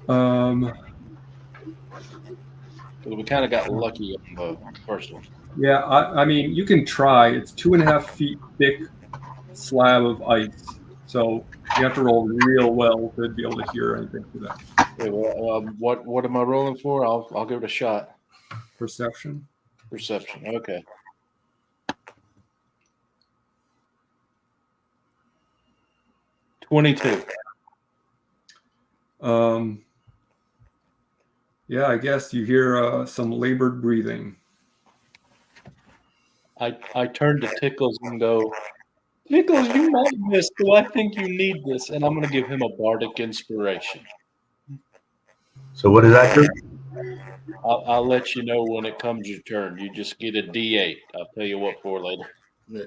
Because we kind of got lucky on the first one. Yeah, I mean, you can try. It's 2.5 feet thick slab of ice, so you have to roll real well to be able to hear anything through that. Okay, well, what am I rolling for? I'll give it a shot. Perception. Perception. Okay. $22. Yeah, I guess you hear some labored breathing. I turn to Tickles and go, Tickles, you like this. Do I think you need this? And I'm going to give him a bardic inspiration. So what does that do? I'll let you know when it comes your turn. You just get a D8. I'll tell you what for later. Yeah.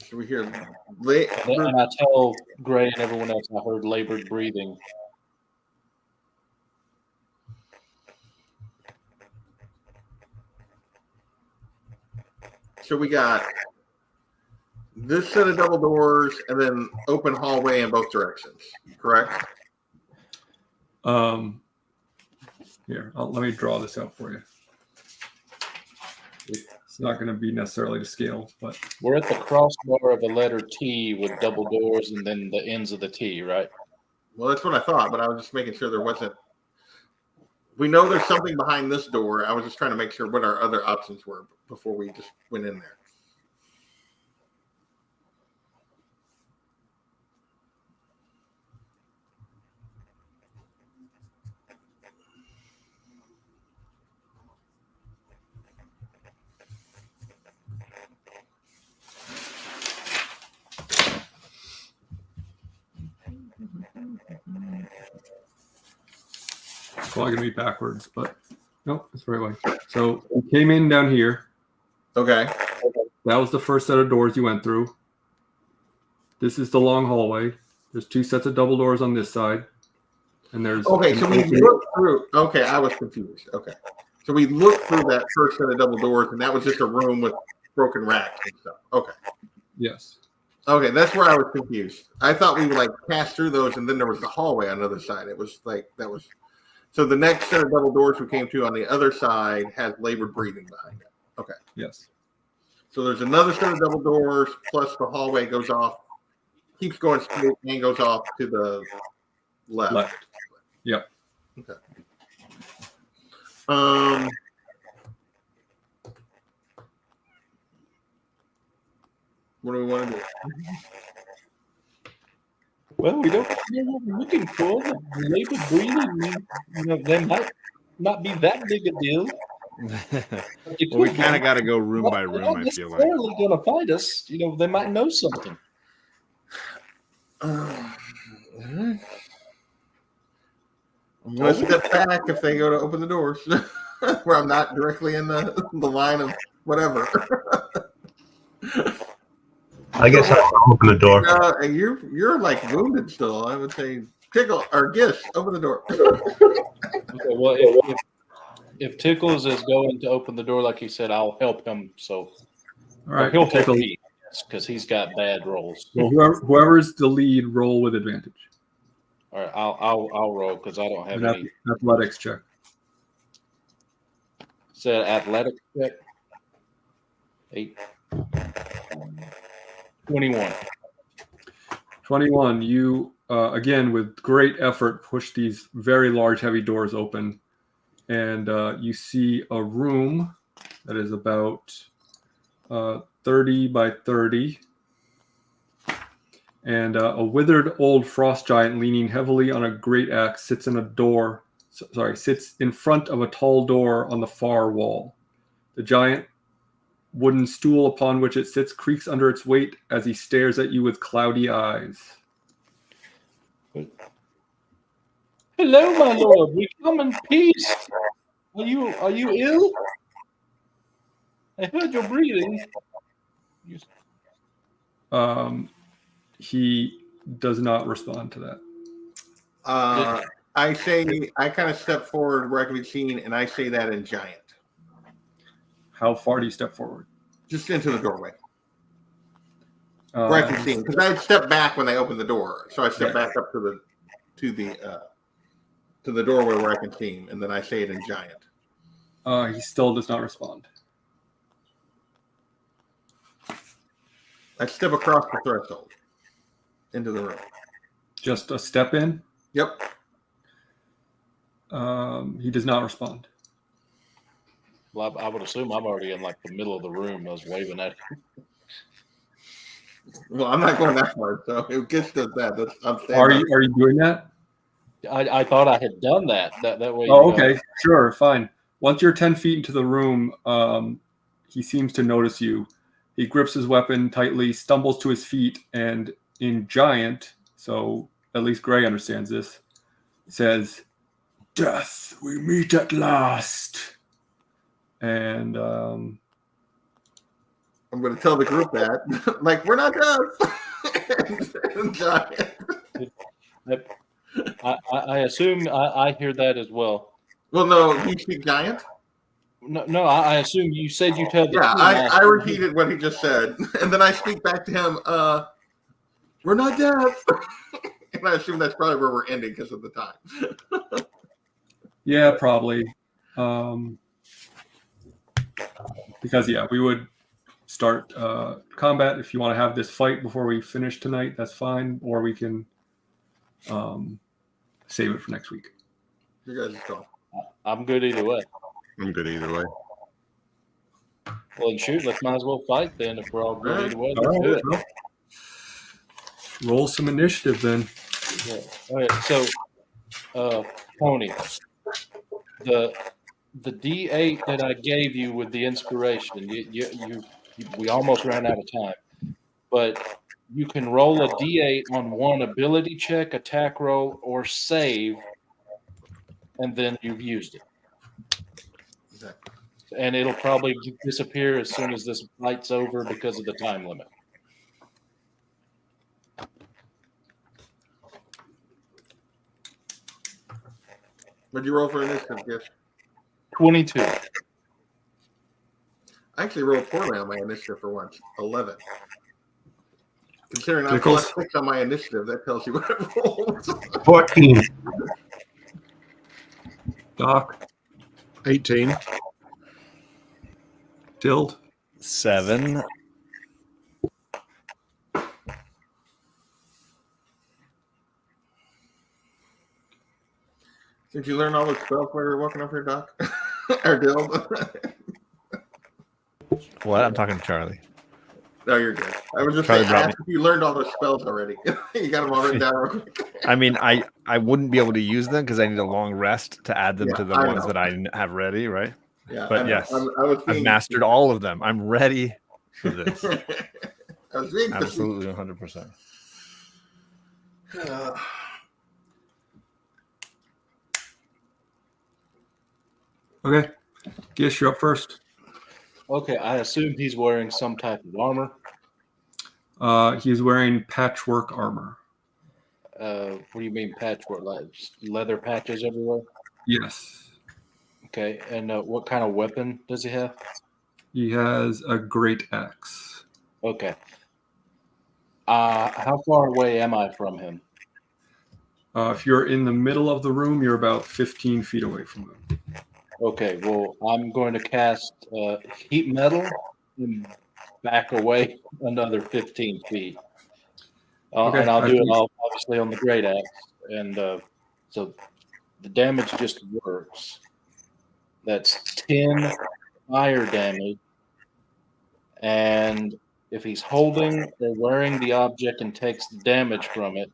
Should we hear? And I tell Gray and everyone else I heard labored breathing. So we got this set of double doors and then open hallway in both directions, correct? Here, let me draw this out for you. It's not going to be necessarily to scale, but We're at the crossbar of a letter T with double doors and then the ends of the T, right? Well, that's what I thought, but I was just making sure there wasn't. We know there's something behind this door. I was just trying to make sure what our other options were before we just went in there. it's probably going to be backwards, but nope, it's the right way. So we came in down here. Okay. That was the first set of doors you went through. This is the long hallway. There's 2 sets of double doors on this side. And there's Okay, so we looked through. Okay, I was confused. Okay. So we looked through that first set of double doors, and that was just a room with broken racks and stuff. Okay. Yes. Okay, that's where I was confused. I thought we would like pass through those, and then there was the hallway on the other side. It was like that was. So the next set of double doors we came to on the other side has labored breathing behind it. Okay. Yes. So there's another set of double doors, plus the hallway goes off, keeps going straight, and goes off to the left. Yep. Okay. What do we want to do? Well, we don't know what we're looking for. The labor breathing, they might not be that big a deal. Well, we kind of got to go room by room, I feel like. They're not necessarily going to fight us. They might know something. I'm going to step back if they go to open the doors, where I'm not directly in the line of whatever. I guess I'll open the door. And you're like wounded still. I would say Tickle or Gish, open the door. Okay, well, if Tickles is going to open the door, like he said, I'll help him. So, All right, he'll help Tickle. me because he's got bad rolls. Well, whoever's the lead, roll with advantage. All right, I'll roll because I don't have any. Athletics check. Is that athletic check? 8. 21. 21. You again with great effort push these very large, heavy doors open, and you see a room that is about 30 by 30. And a withered old frost giant leaning heavily on a great axe sits in front of a tall door on the far wall. The giant wooden stool upon which it sits creaks under its weight as he stares at you with cloudy eyes. Hello, my lord. We come in peace. Are you ill? I heard your breathing. He does not respond to that. I kind of step forward where I can be seen, and I say that in giant. How far do you step forward? Just into the doorway. Where I can see, because I step back when they open the door, so I step back up to the doorway where I can see him, and then I say it in giant. He still does not respond. I step across the threshold into the room. Just a step in? Yep. He does not respond. Well, I would assume I'm already in like the middle of the room. I was waving at him. Well, I'm not going that far, so if Gish does that, I'm staying. Are you doing that? I thought I had done that. That way. Oh, okay, sure, fine. Once you're 10 feet into the room, he seems to notice you. He grips his weapon tightly, stumbles to his feet, and in giant, so at least Gray understands this, says, "Death, we meet at last." And I'm going to tell the group that, like, we're not done. I assume I hear that as well. Well, no, you speak giant? No, I assume you said you tell the Yeah, team. I repeated what he just said, and then I speak back to him, we're not deaf. And I assume that's probably where we're ending because of the time. yeah, probably. Because, we would start combat. If you want to have this fight before we finish tonight, that's fine. Or we can save it for next week. You guys just go. I'm good either way. I'm good either way. Well, then shoot, let's might as well fight then if we're all good either way. All Let's do right, it. well, roll some initiative then. Yeah. All right, so Tony, the D8 that I gave you with the inspiration, we almost ran out of time, but you can roll a D8 on one ability check, attack roll, or save, and then you've used it. Exactly. And it'll probably disappear as soon as this fight's over because of the time limit. What'd you roll for initiative, Gish? 22. I actually rolled poorly on my initiative for once. 11. Considering I plus 6 on my initiative, that tells you what I rolled. 14. Doc, 18. Dild, 7. Did you learn all the spells while you were walking up here, Doc? Or Dill? What? I'm talking to Charlie. No, you're good. I was just Try to saying, I drop asked if you learned all those spells already. You got them all written down real quick. I mean, I wouldn't be able to use them because I need a long rest to add them Yeah, to the I ones know. that I have ready, right? Yeah, But I know. yes, I was I've being, mastered all of them. I'm ready for this. I was being Absolutely, 100%. Okay. Guess you're up first. Okay, I assume he's wearing some type of armor. He's wearing patchwork armor. What do you mean patchwork? Like just leather patches everywhere? Yes. Okay, and what kind of weapon does he have? He has a great axe. Okay. How far away am I from him? If you're in the middle of the room, you're about 15 feet away from him. Okay, well, I'm going to cast heat metal and back away another 15 feet. Okay, And I'll I do it think- obviously on the great axe. And so the damage just works. That's 10 fire damage. And if he's holding or wearing the object and takes the damage from it,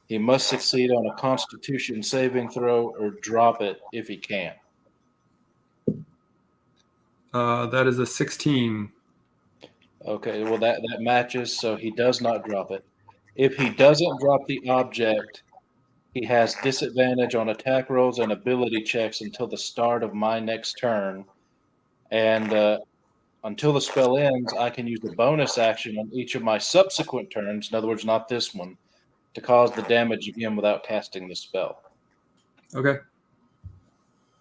he must succeed on a Constitution saving throw or drop it if he can. That is a 16. Okay, well that matches, so he does not drop it. If he doesn't drop the object, he has disadvantage on attack rolls and ability checks until the start of my next turn. And until the spell ends, I can use the bonus action on each of my subsequent turns, in other words, not this one, to cause the damage again without casting the spell. Okay.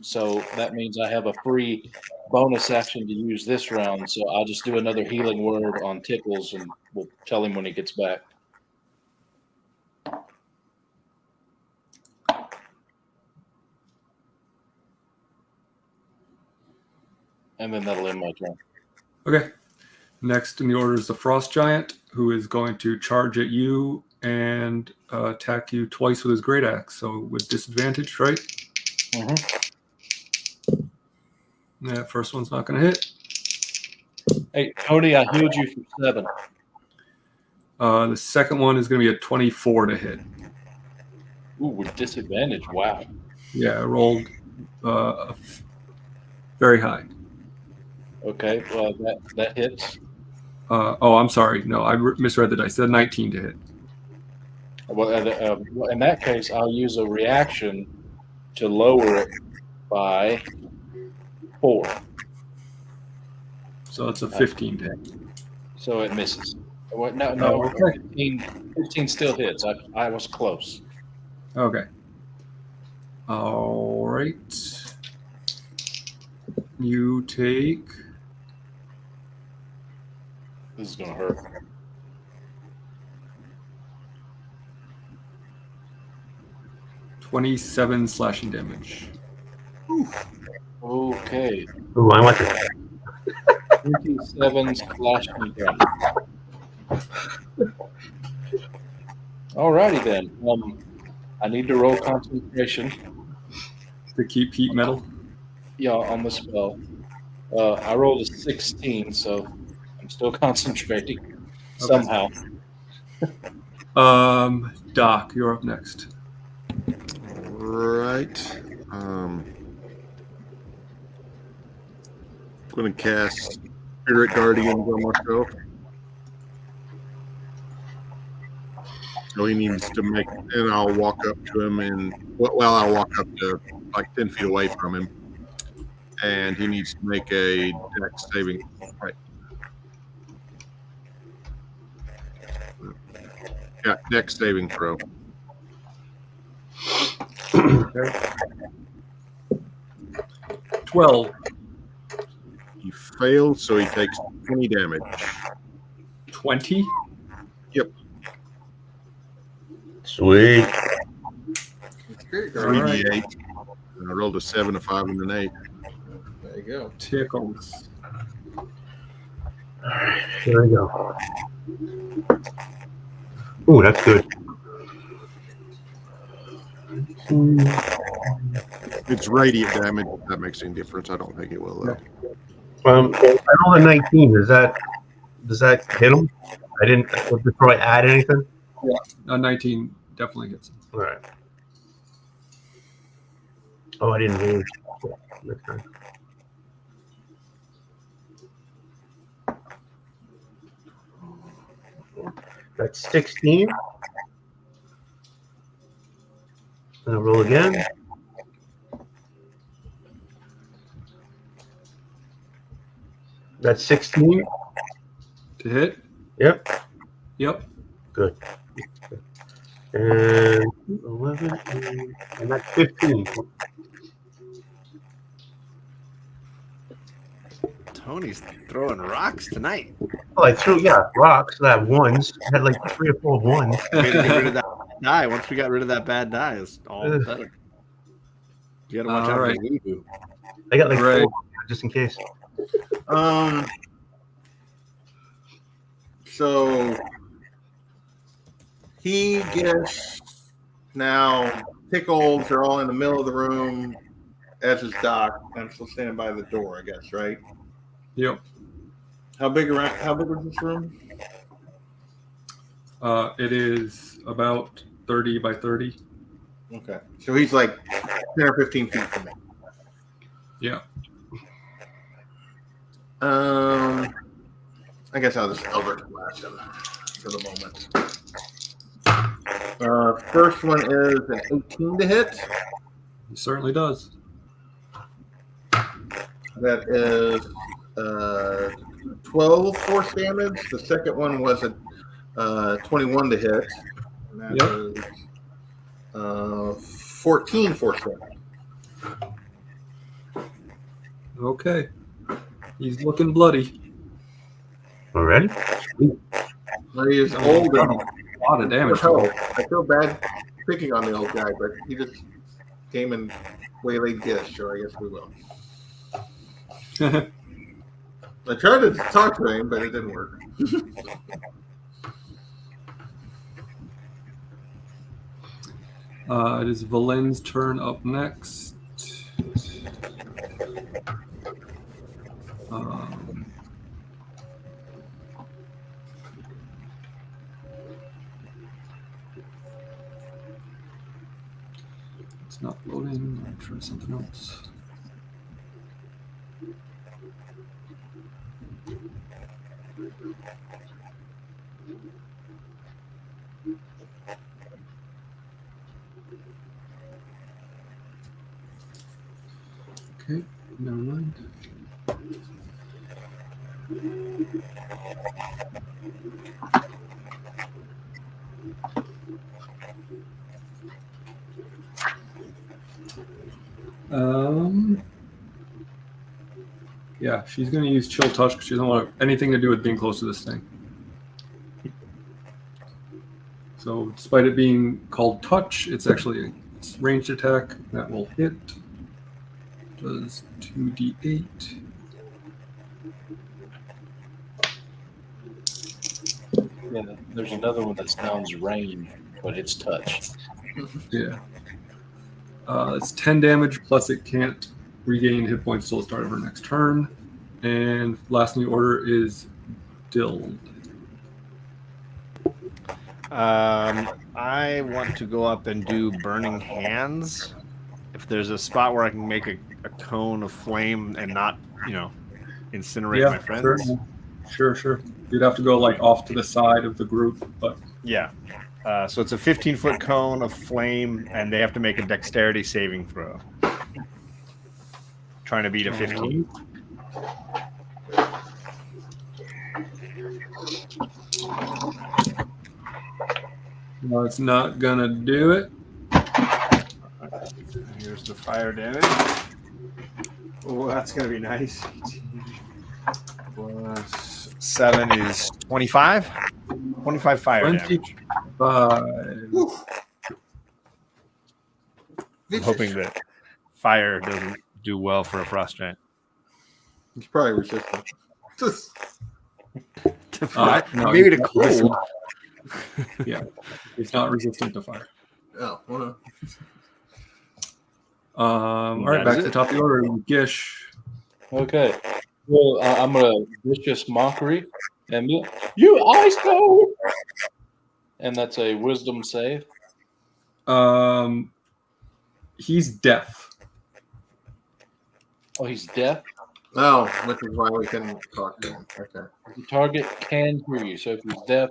So that means I have a free bonus action to use this round. So I'll just do another healing word on Tickles, and we'll tell him when he gets back. And then that'll end my turn. Okay. Next in the order is the Frost Giant, who is going to charge at you and attack you twice with his great axe. So with disadvantage, right? Mm-hmm. That first one's not going to hit. Hey, Tony, I healed you for 7. The second one is going to be a 24 to hit. Ooh, with disadvantage. Wow. Yeah, I rolled very high. Okay, well, that hits. I'm sorry. No, I misread the dice. That's 19 to hit. Well, in that case, I'll use a reaction to lower it by 4. So it's a 15 to hit. So it misses. No, okay. 15 still hits. I was close. Okay. All right. You take... This is going to hurt. $27 slashing damage. Okay. Ooh, I want to. 27 slashing damage. Alrighty then. I need to roll concentration. To keep heat metal. Yeah, on the spell. I rolled a 16, so I'm still concentrating somehow. Doc, you're up next. Right. I'm going to cast Spirit Guardians on myself. So he needs to make, and I'll walk up to him, and I'll walk up to like 10 feet away from him, and he needs to make a dex saving. Right. Yeah, dex saving throw. Okay. 12. He failed, so he takes 20 damage. 20? Yep. Sweet. Spirit All Guardian. right. 3d8. And I rolled a 7, a 5, and an 8. There you go. Tickles. Here we go. Ooh, that's good. It's radiant damage. If that makes any difference. I don't think it will, though. I rolled a 19. Is that Does that hit him? I didn't. Before I add anything. A 19 definitely hits him. All right. Oh, I didn't really. Okay. That's 16. And I'll roll again. That's 16. To hit? Yep. Yep. Good. And 11, and that's 15. Tony's throwing rocks tonight. Oh, I threw, rocks. I had ones. I had like 3 or 4 ones. We had to get rid of that die. Once we got rid of that bad die, it's all better. You gotta watch out for the voodoo. I got like Right. 4 just in case. So he gets now pickles are all in the middle of the room, as is Doc. I'm still standing by the door, I guess, right? Yep. How big is this room? It is about 30 by 30. Okay. So he's like 10 or 15 feet from me. Yeah. I guess I'll just Eldritch Blast him for the moment. First one is an 18 to hit. He certainly does. That is 12 force damage. The second one was a 21 to hit. And that is 14 force damage. Okay. He's looking bloody. Already? Well, he is old and A lot of damage. I feel bad picking on the old guy, but he just came and waylaid Gish, so I guess we will. I tried to talk to him, but it didn't work. It is Valen's turn up next. It's not loading. I'll try something else. Okay, never mind. Yeah, she's going to use Chill Touch because she doesn't want anything to do with being close to this thing. So, despite it being called Touch, it's actually a ranged attack that will hit. Does 2d8. Yeah, there's another one that sounds range, but it's touch. Yeah. It's 10 damage, plus it can't regain hit points till the start of her next turn. And last in the order is Dill. I want to go up and do Burning Hands. If there's a spot where I can make a cone of flame and not, incinerate my friends. Sure. You'd have to go like off to the side of the group, but Yeah. So it's a 15-foot cone of flame, and they have to make a dexterity saving throw. Trying to beat a 15. no, it's not gonna do it. Here's the fire damage. Oh, that's going to be nice. Plus 7 is 25. 25 fire damage. 25. I'm hoping that fire doesn't do well for a frost giant. He's probably resistant. No, Maybe he's to not cold. resistant. Yeah, it's not resistant to fire. Oh, well. All right, back to the top of the order. Gish. Okay. Well, I'm going to Vicious Mockery And you ice cold. And that's a wisdom save. He's deaf. Oh, he's deaf? Oh, which is why we couldn't talk to him. Okay. The target can hear you. So if he's deaf,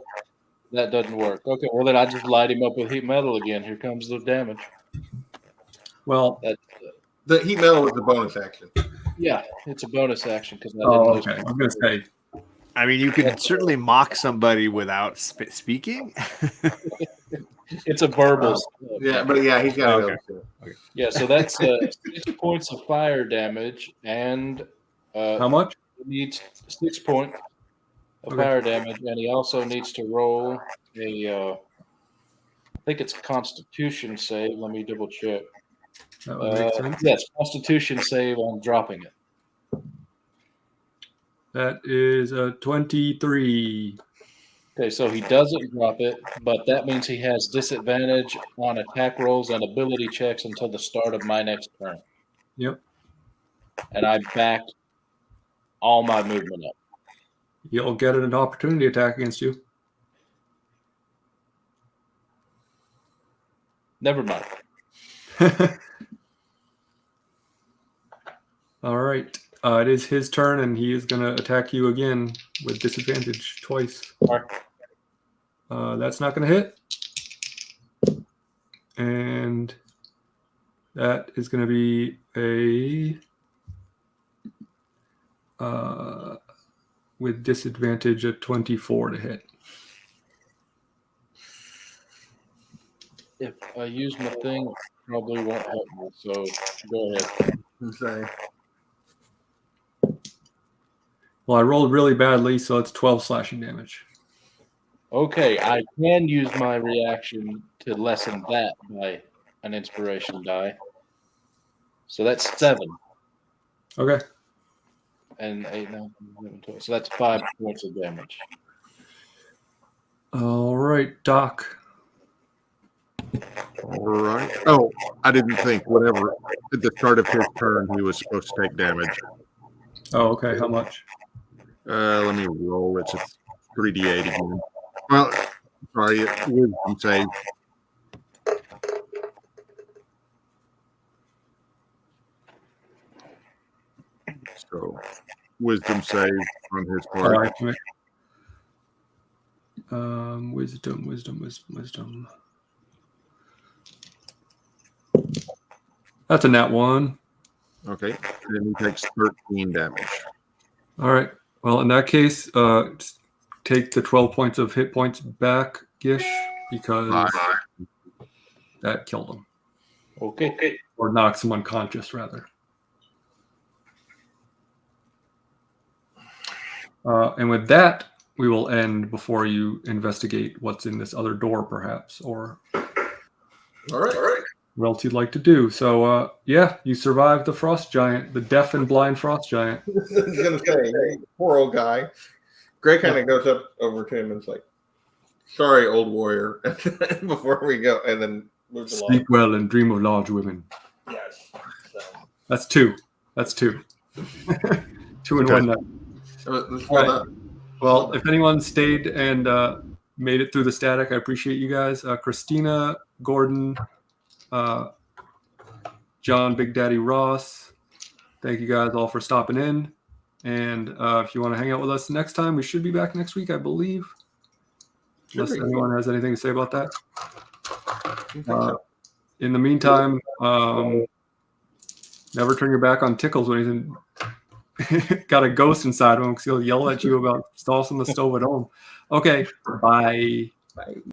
that doesn't work. Okay, well, then I just light him up with heat metal again. Here comes the damage. Well, the heat metal was the bonus action. Yeah, it's a bonus action because I oh, didn't okay. I'm going to say. I mean, you could certainly mock somebody without speaking. It's a verbal. Yeah, but yeah, he's got Okay. it. Yeah, so that's 6 points of fire damage, and How much? he needs 6 points of fire damage, and he also needs to roll I think it's a Constitution save. Let me double check. That would make sense. Yes, Constitution save on dropping it. That is a 23. Okay, so he doesn't drop it, but that means he has disadvantage on attack rolls and ability checks until the start of my next turn. Yep. And I backed all my movement up. You'll get an opportunity attack against you. Never mind. All right. It is his turn, and he is going to attack you again with disadvantage twice. All right. That's not going to hit. And that is going to be with disadvantage at 24 to hit. If I use my thing, it probably won't help me. So go ahead. Say. Well, I rolled really badly, so it's 12 slashing damage. Okay, I can use my reaction to lessen that by an inspiration die. So that's 7. Okay. And 8, 9, 11, 12. So that's 5 points of damage. All right, Doc. All right. Oh, I didn't think. Whatever. At the start of his turn, he was supposed to take damage. Oh, okay. How much? Let me roll. It's a 3d8 again. Well, sorry, wisdom save. So, wisdom save on his All part. right. Wisdom. That's a nat 1. Okay, and he takes 13 damage. All right. Well, in that case, just take the 12 points of hit points back, Gish, because that killed him. Okay. Or knocks him unconscious, rather. And with that, we will end before you investigate what's in this other door, perhaps, or All right. what else you'd like to do. So, yeah, you survived the frost giant, the deaf and blind frost giant. I was going to say, poor old guy. Greg kind of goes up over to him and is like, sorry, old warrior, before we go, and then moves along. Sleep well and dream of large women. Yes. So, That's 2. 2 in one night. let's All right. up. Well, if anyone stayed and made it through the static, I appreciate you guys. Christina, Gordon, John, Big Daddy Ross, thank you guys all for stopping in. And if you want to hang out with us next time, we should be back next week, I believe. Unless anyone has anything to say about that. In the meantime, never turn your back on Tickles when he's got a ghost inside of him because he'll yell at you about tossing the stove at home. Okay, bye. Bye.